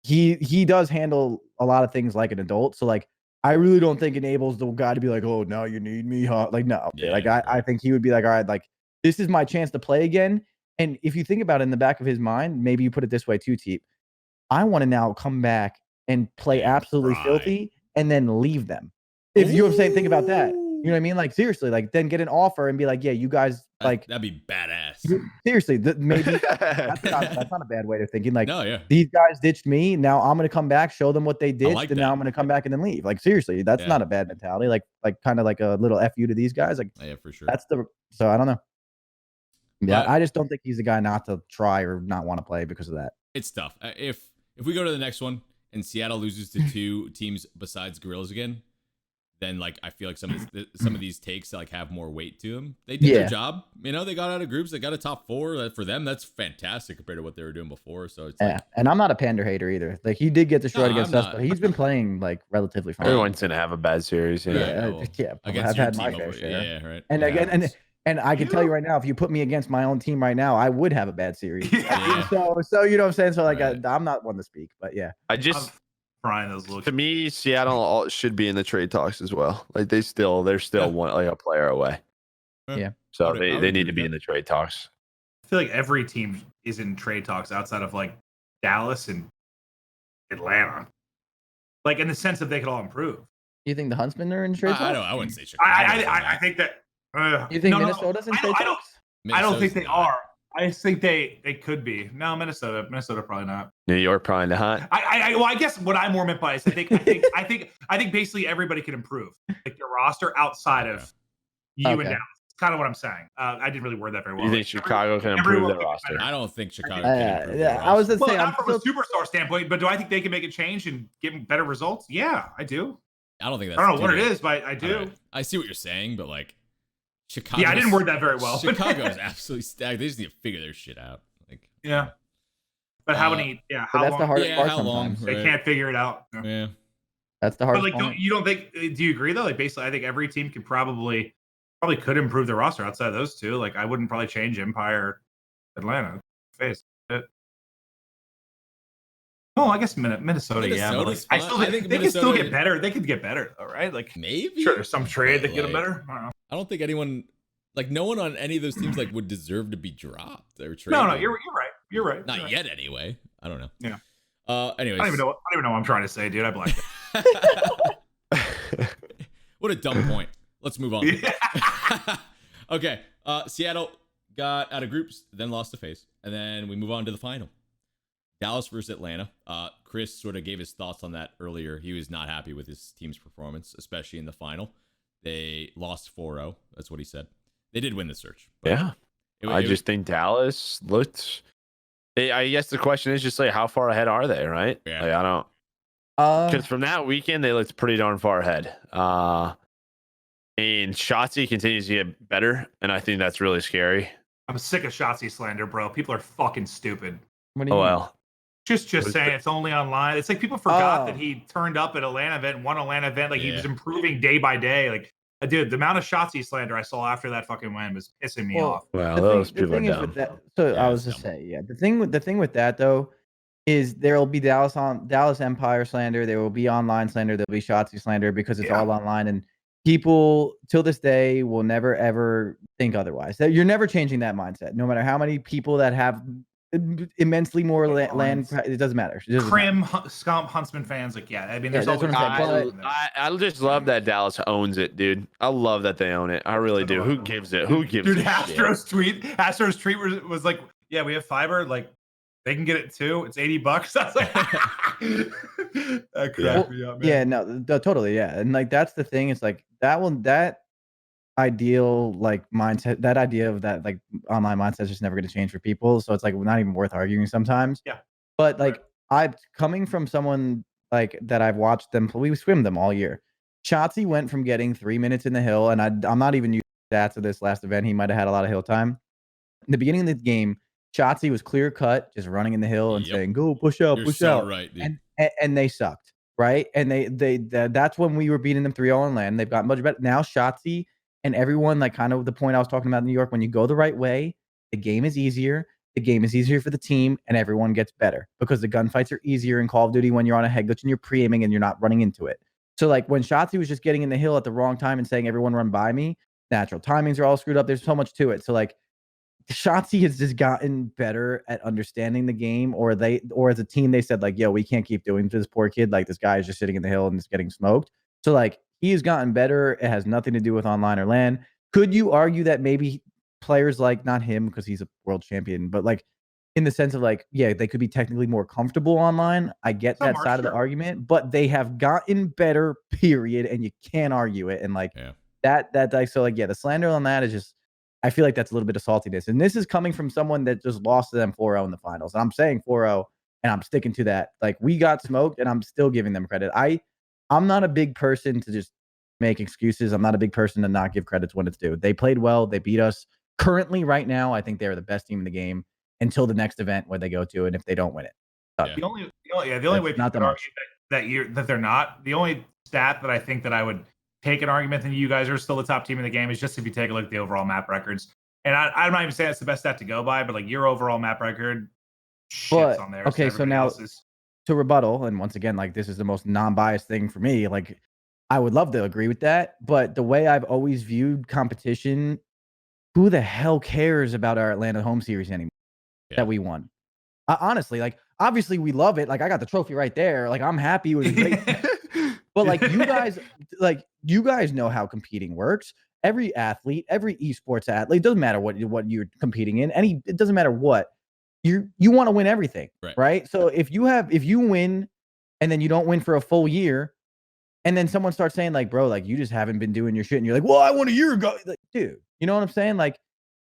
he does handle a lot of things like an adult. So like, I really don't think Enable's the guy to be like, oh, now you need me, huh? Like no, Yeah, like right. I think he would be like, all right, like this is my chance to play again. And if you think about it in the back of his mind, maybe you put it this way too, TeeP. I want to now come back and play Yeah, absolutely right. filthy and then leave them. If you know what I'm saying, think about that. You know what I mean? Like seriously, like then get an offer and be like, yeah, you guys like That'd be badass. seriously, maybe that's not a bad way of thinking. Like No, yeah. these guys ditched me. Now I'm gonna come back, show them what they ditched, like and that. now I'm gonna come back and then leave. Like seriously, that's Yeah. not a bad mentality. Like kind of like a little FU to these guys. Like Yeah, for sure. that's so I don't know. Yeah, But- I just don't think he's the guy not to try or not want to play because of that. It's tough. If we go to the next one and Seattle loses to two teams besides Gorillas again, then like I feel like some of these takes like have more weight to them. They did their job. You know, they got out of groups. They got a top 4. For them, that's fantastic compared to what they were doing before. So it's like, and I'm not a pander hater either. Like he did get destroyed against us, not. but he's been playing like relatively fine. Everyone's gonna have a bad series. Well, I've had my fair share. Yeah, right. And again, and I can tell you right now, if you put me against my own team right now, I would have a bad series. Yeah. So you know what I'm saying? So like Right. I'm not one to speak, but yeah. Brian, those looks. To me, Seattle should be in the trade talks as well. Like they're still one like a player away. Yeah. So I would they need to agree be with in the trade talks. I feel like every team is in trade talks outside of like Dallas and Atlanta. Like in the sense that they could all improve. You think the Huntsmen are in trade talks? I wouldn't say Chicago. I think that. You think Minnesota's in trade talks? I don't think they are. I think they could be. No, Minnesota probably not. New York probably not. Well, I guess what I more meant by is I think basically everybody can improve, like their roster outside of you and Dallas. It's kind of what I'm saying. I didn't really word that very well. You think Chicago can improve their roster? I don't think Chicago can improve their roster. I was just saying, not from a superstar standpoint, but do I think they can make a change and get better results? Yeah, I do. I don't think that's. I don't know what it is, but I do. I see what you're saying, but like Chicago. Yeah, I didn't word that very well. Chicago is absolutely stacked. They just need to figure their shit out. Like, yeah. But how many? Yeah, how that's long? the hardest part how long? sometimes. They can't figure it out. Yeah. That's the hardest But like, you don't think? Do you agree though? Like, basically, I think every team could probably could improve their roster outside of those two. Like, I wouldn't probably change Empire, Atlanta, Faze. Oh, I guess Minnesota. Yeah, but like, I still think they can still get better. They could get better, though, right? Like maybe. Sure, there's some trade that get them better. I don't know. I don't think anyone, like no one on any of those teams, like would deserve to be dropped or traded. No, you're right. You're right. Not yet, anyway. I don't know. Yeah. Anyways, I don't even know what I'm trying to say, dude. I blacked it. What a dumb point. Let's move on. Yeah. Okay. Seattle got out of groups, then lost to Faze, and then we move on to the final. Dallas versus Atlanta. Chris sort of gave his thoughts on that earlier. He was not happy with his team's performance, especially in the final. They lost 4-0. That's what he said. They did win the search. Yeah. I just think Dallas looked. I guess the question is just like, how far ahead are they, right? Yeah. Like, I don't. Because from that weekend, they looked pretty darn far ahead. And Shotzi continues to get better, and I think that's really scary. I'm sick of Shotzi slander, bro. People are fucking stupid. What do you mean? Well. Just saying it's only online. It's like people forgot that he turned up at Atlanta event, one Atlanta event. Like he was improving day by day. Like, dude, the amount of Shotzi slander I saw after that fucking win was pissing me off. Well, those people are dumb. I was just saying, yeah. The thing with that though is there will be Dallas Empire slander. There will be online slander. There'll be Shotzi slander because it's all online, and people till this day will never ever think otherwise. That you're never changing that mindset, no matter how many people that have immensely more land. It doesn't matter. Crim, Scump, Huntsman fans, like, yeah. I mean, there's all the guys. I just love that Dallas owns it, dude. I love that they own it. I really do. Who gives it? Who gives it? Dude, Astro's tweet was like, yeah, we have fiber. Like, they can get it too. It's $80. I was like, that cracked me up, man. Yeah, no, totally, yeah. And like that's the thing. It's like that ideal like mindset, that idea of that like online mindset is just never going to change for people. So it's like not even worth arguing sometimes. Yeah. But like I'm coming from someone like that, I've watched them. We swim them all year. Shotzi went from getting 3 minutes in the hill, and I'm not even using stats of this last event. He might have had a lot of hill time. In the beginning of the game, Shotzi was clear cut, just running in the hill and saying, "Go push out, push out." Right, dude. And they sucked, right? And that's when we were beating them 3-0 on land. They've gotten much better now. Shotzi and everyone, like kind of the point I was talking about in New York, when you go the right way, the game is easier. The game is easier for the team, and everyone gets better because the gunfights are easier in Call of Duty when you're on a head glitch and you're pre-aiming and you're not running into it. So like when Shotzi was just getting in the hill at the wrong time and saying everyone run by me, natural timings are all screwed up. There's so much to it. So like Shotzi has just gotten better at understanding the game, or as a team they said like, yo, we can't keep doing to this poor kid. Like this guy is just sitting in the hill and just getting smoked. So like he has gotten better. It has nothing to do with online or LAN. Could you argue that maybe players like, not him because he's a world champion, but like in the sense of like, yeah, they could be technically more comfortable online. I get that side of the argument, but they have gotten better, period. And you can't argue it. And like that like, so like, yeah, the slander on that is just, I feel like that's a little bit of saltiness. And this is coming from someone that just lost to them 4-0 in the finals. And I'm saying 4-0 and I'm sticking to that. Like we got smoked and I'm still giving them credit. I'm not a big person to just make excuses. I'm not a big person to not give credits when it's due. They played well. They beat us. Currently, right now, I think they're the best team in the game until the next event where they go to, and if they don't win it. Yeah. The only way people could argue that they're not, the only stat that I think that I would take an argument that you guys are still the top team in the game is just if you take a look at the overall map records. And I'm not even saying it's the best stat to go by, but like your overall map record shits on there. Okay, so now to rebuttal, and once again, like this is the most non-biased thing for me. Like I would love to agree with that, but the way I've always viewed competition, who the hell cares about our Atlanta home series anymore that we won? Honestly, like obviously we love it. Like I got the trophy right there. Like I'm happy. It was great. But like you guys know how competing works. Every athlete, every esports athlete, doesn't matter what you're competing in. It doesn't matter what you want to win everything, right? So if you win and then you don't win for a full year, and then someone starts saying like, bro, like you just haven't been doing your shit, and you're like, well, I won a year ago, like, dude, you know what I'm saying? Like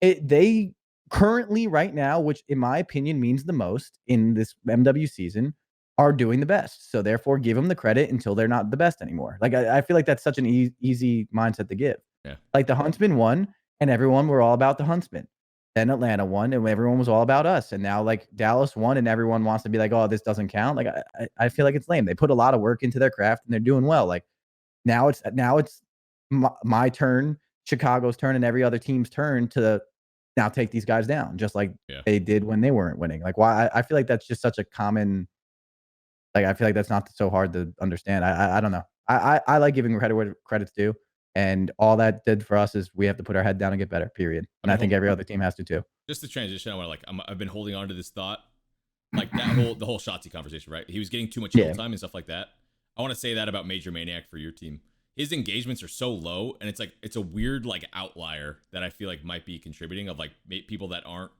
they currently right now, which in my opinion means the most in this MW season, are doing the best. So therefore, give them the credit until they're not the best anymore. Like I feel like that's such an easy mindset to give. Yeah. Like the Huntsman won, and everyone were all about the Huntsman. Then Atlanta won, and everyone was all about us. And now like Dallas won, and everyone wants to be like, oh, this doesn't count. Like I feel like it's lame. They put a lot of work into their craft, and they're doing well. Like now it's my turn, Chicago's turn, and every other team's turn to now take these guys down, just like they did when they weren't winning. Like why? I feel like that's just such a common. Like I feel like that's not so hard to understand. I don't know. I like giving credit where credit's due, and all that did for us is we have to put our head down and get better. Period. And I think every other team has to too. Just to transition, I want to I've been holding on to this thought, like the whole Shotzi conversation, right? He was getting too much time and stuff like that. I want to say that about Major Maniac for your team. His engagements are so low, and it's a weird like outlier that I feel like might be contributing of like people that aren't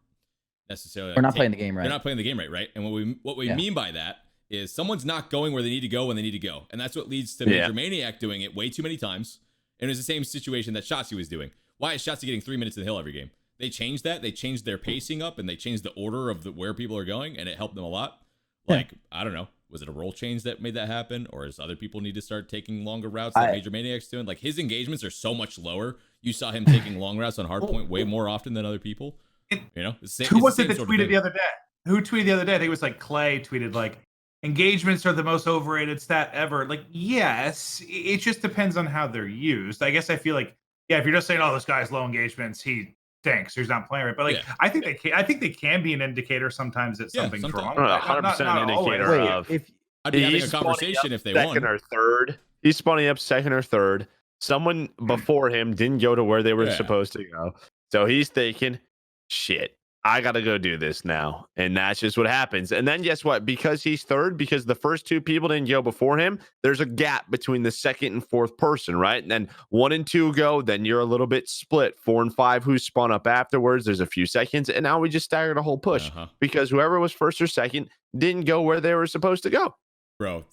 necessarily. We're not playing the game right. They're not playing the game right? And what we mean by that is someone's not going where they need to go when they need to go. And that's what leads to Major Maniac doing it way too many times. And it was the same situation that Shotzi was doing. Why is Shotzi getting 3 minutes in the hill every game? They changed that. They changed their pacing up, and they changed the order of where people are going, and it helped them a lot. Like, I don't know. Was it a role change that made that happen? Or does other people need to start taking longer routes like Major Maniac's doing? Like, his engagements are so much lower. You saw him taking long routes on Hardpoint way more often than other people. You know? Who was it that tweeted the other day? Who tweeted the other day? I think it was like Clay tweeted like, engagements are the most overrated stat ever. Like, yes, it just depends on how they're used. I guess I feel like, if you're just saying, oh, this guy's low engagements, he stinks, he's not playing right. But like, I think they can be an indicator sometimes that something's wrong. 100% indicator of if I'd be having a conversation if they won. Second or third. He's spawning up second or third. Someone before him didn't go to where they were supposed to go. So he's thinking, shit, I got to go do this now. And that's just what happens. And then guess what? Because he's third, because the first two people didn't go before him, there's a gap between the second and fourth person, right? And then 1 and 2 go, then you're a little bit split. 4 and 5 who spawn up afterwards, there's a few seconds. And now we just staggered a whole push because whoever was first or second didn't go where they were supposed to go. Bro,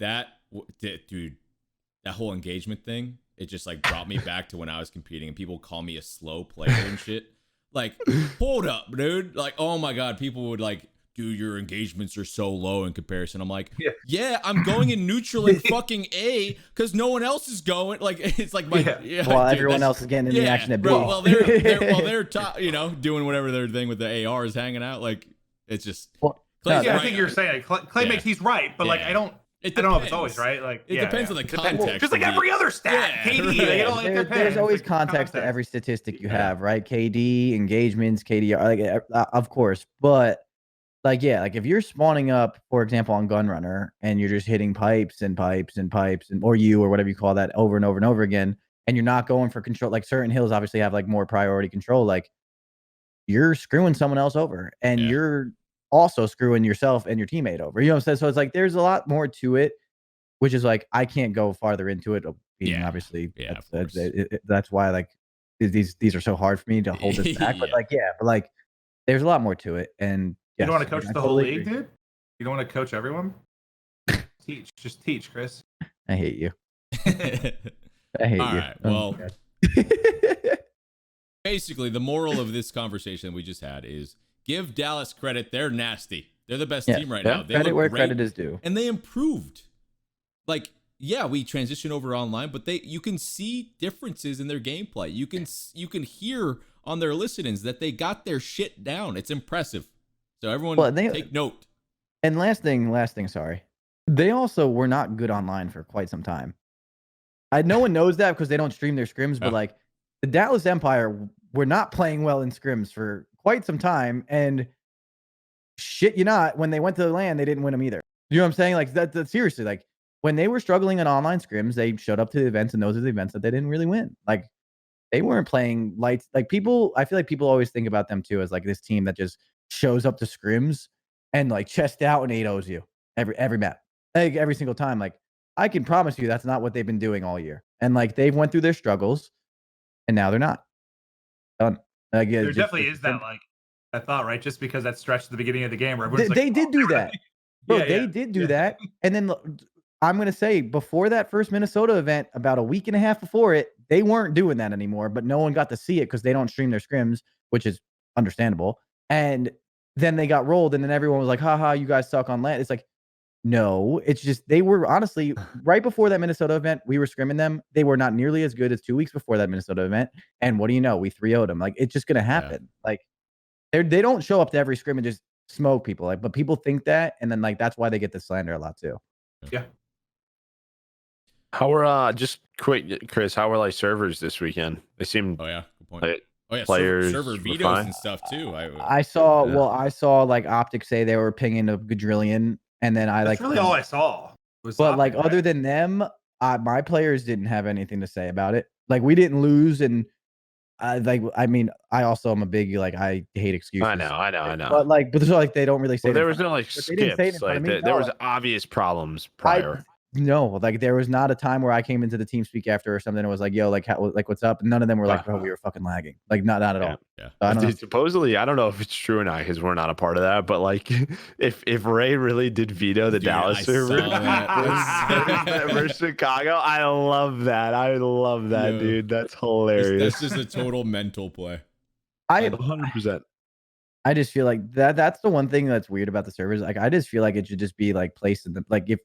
dude, that whole engagement thing, it just like brought me back to when I was competing and people call me a slow player and shit. Like, hold up, dude. Like, oh my God, people would like, dude, your engagements are so low in comparison. I'm like, yeah, I'm going in neutral in fucking A because no one else is going. Like, it's like my, well, dude, everyone else is getting in the action at B. Bro, well, they're top, doing whatever their thing with the ARs hanging out. Like, it's just. Well, I think you're saying Clay makes he's right, but like, I don't know if it's always right. Like, it depends on the context. Just like every other stat, KD. There's always context to every statistic you have, right? KD, engagements, KDR, like, of course. But like, like if you're spawning up, for example, on Gunrunner, and you're just hitting pipes and pipes and pipes, or whatever you call that, over and over and over again, and you're not going for control, like certain hills obviously have like more priority control, like you're screwing someone else over, and you're also screwing yourself and your teammate over. You know what I'm saying? So it's like there's a lot more to it, which is like I can't go farther into it. Being obviously, that's why like these are so hard for me to hold this back. But like there's a lot more to it. And you don't want to coach the whole league, dude. You don't want to coach everyone. Just teach, Chris. I hate you. I hate you. All right. Well, basically, the moral of this conversation we just had is. Give Dallas credit. They're nasty. They're the best team right now. They credit where credit is due. And they improved. Like, yeah, we transition over online, but you can see differences in their gameplay. You can hear on their listenings that they got their shit down. It's impressive. So everyone take note. And last thing, sorry. They also were not good online for quite some time. No one knows that because they don't stream their scrims, but like the Dallas Empire were not playing well in scrims for quite some time, and shit, when they went to the LAN, they didn't win them either. You know what I'm saying? Like that seriously, like when they were struggling in online scrims, they showed up to the events, and those are the events that they didn't really win. Like they weren't playing lights. Like I feel like people always think about them too as like this team that just shows up to scrims and like chest out and 8-0s you every map, like every single time. Like I can promise you that's not what they've been doing all year. And like they've went through their struggles, and now they're not done. Like, there definitely is that like I thought, right? Just because that stretch at the beginning of the game where everyone's they did do that. Bro, they did do that. And then I'm going to say before that first Minnesota event, about a week and a half before it, they weren't doing that anymore, but no one got to see it because they don't stream their scrims, which is understandable. And then they got rolled, and then everyone was like, haha, you guys suck on LAN. It's like, no, it's just they were honestly right before that Minnesota event, we were scrimming them. They were not nearly as good as 2 weeks before that Minnesota event. And what do you know? We 3-0'd them. Like, it's just going to happen. Yeah. Like, they don't show up to every scrim and just smoke people. Like, but people think that, and then like that's why they get the slander a lot too. Yeah. How are just quick, Chris? How were like servers this weekend? They seem. Oh yeah, good point. Like, players server vetoes and stuff too. I saw like Optic say they were pinging a quadrillion, and then That's really all I saw. Was but Optic, like right? Other than them, my players didn't have anything to say about it. Like we didn't lose, and I mean, I also am a big like I hate excuses. I know. But so like they don't really say. Well, there was no like skips. Like there was obvious problems prior. No, like there was not a time where I came into the team speak after or something and was like, "Yo, like what's up?" And none of them were like, "Oh, we were fucking lagging." Like not at all. Yeah. Dude, supposedly, I don't know if it's true or not because we're not a part of that. But like, if Ray really did veto the Dallas server versus Chicago, I love that, dude. That's hilarious. That's just a total mental play. 100%. I just feel like that's the one thing that's weird about the servers. Like, I just feel like it should just be like placed in the if.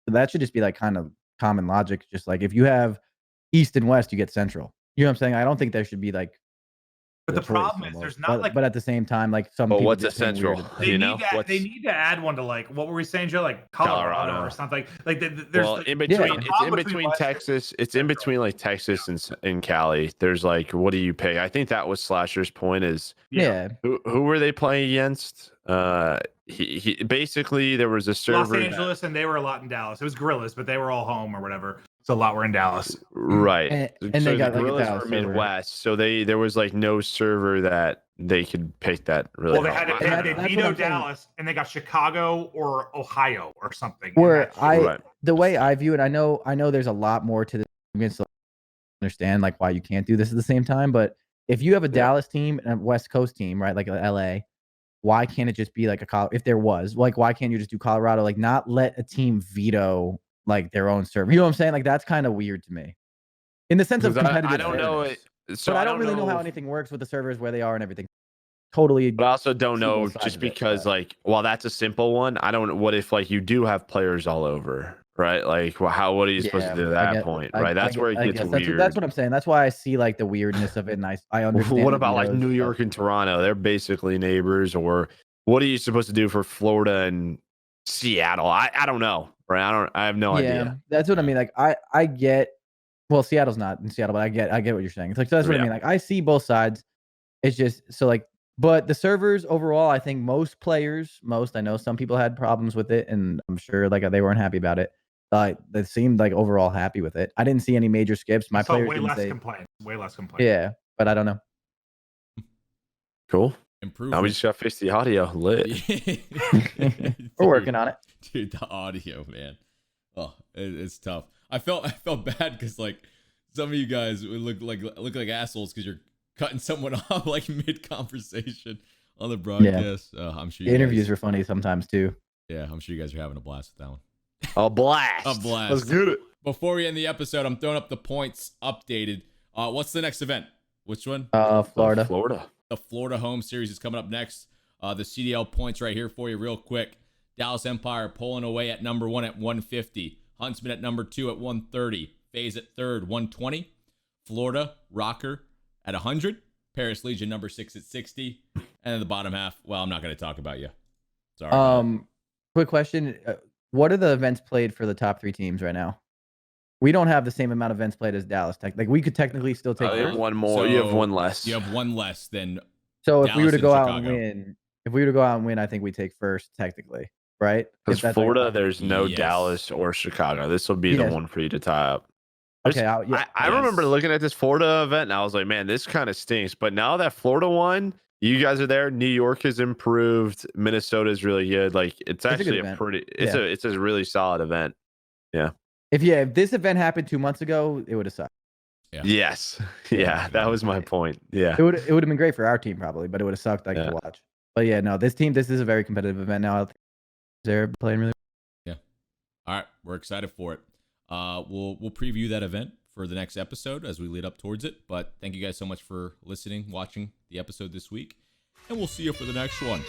That should just be like kind of common logic. Just like if you have East and West, you get Central. You know what I'm saying? I don't think there should be like. But the problem is there's not but at the same time, like some. Well, what's essential? They need to add one to like what were we saying, Joe? Like Colorado or something. Like there's in between. It's in between Texas. It's in between like Texas and Cali. There's like, what do you pay? I think that was Slasher's point. Is who were they playing against? He basically there was a server Los Angeles and they were a lot in Dallas. It was Gorillas, but they were all home or whatever. So a lot were in Dallas. Right. And so they got the Gorillas like were Midwest. So there was like no server that they could pick that really. Well, they vetoed Dallas and they got Chicago or Ohio or something. The way I view it, I know there's a lot more to this. So I understand like why you can't do this at the same time, but if you have a Dallas team and a West Coast team, right, like LA. Why can't it just be like if there was like, why can't you just do Colorado? Like not let a team veto like their own server. You know what I'm saying? Like that's kind of weird to me in the sense of competitive. I don't know it. So but I don't really know how anything works with the servers where they are and everything. Totally. But I also don't know just because like, while that's a simple one, I don't know what if like you do have players all over, right? Like what are you supposed to do at that point, right? That's where it gets weird. That's what I'm saying. That's why I see like the weirdness of it, and I understand. What about like New York and Toronto? They're basically neighbors. Or what are you supposed to do for Florida and Seattle? I don't know, right? I have no idea. That's what I mean. Like I get. Well, Seattle's not in Seattle, but I get what you're saying. It's like so that's what I mean. Like I see both sides. It's just so like. But the servers overall, I think I know some people had problems with it, and I'm sure like they weren't happy about it. They seemed like overall happy with it. I didn't see any major skips. My players way less complaints. Yeah, but I don't know. Cool. Improve. Now we just got to fix the audio. Lit. We're working on it, dude. The audio, man. Oh, it's tough. I felt bad because like some of you guys would look like assholes because you're cutting someone off like mid conversation on the broadcast. I'm sure the interviews are funny sometimes too. Yeah, I'm sure you guys are having a blast with that one. A blast. Let's get it. Before we end the episode, I'm throwing up the points updated. What's the next event? Which one? Florida. The Florida home series is coming up next. The CDL points right here for you real quick. Dallas Empire pulling away at number 1 at 150. Huntsman at number 2 at 130. Faze at third, 120. Florida, Rocker at 100. Paris Legion number 6 at 60. And then the bottom half, well, I'm not going to talk about you. Sorry. Quick question. What are the events played for the top 3 teams right now? We don't have the same amount of events played as Dallas. Like we could technically still take one more. You have one less. You have one less than So if Dallas we were to and go out Chicago. and win, I think we take first technically, right? Because Florida, like there's no Yes. Dallas or Chicago. This will be the one for you to tie up. Okay, I remember looking at this Florida event and I was like, man, this kind of stinks. But now that Florida won, you guys are there. New York has improved. Minnesota is really good. Like it's actually it's a really solid event. Yeah. If this event happened 2 months ago, it would have sucked. Yeah. Yes. Yeah, that was my point. Yeah. It would have been great for our team probably, but it would have sucked to watch. But yeah, no, this is a very competitive event now. They're playing really well. Yeah. All right, we're excited for it. We'll preview that event for the next episode as we lead up towards it. But thank you guys so much for listening, watching the episode this week, and we'll see you for the next one.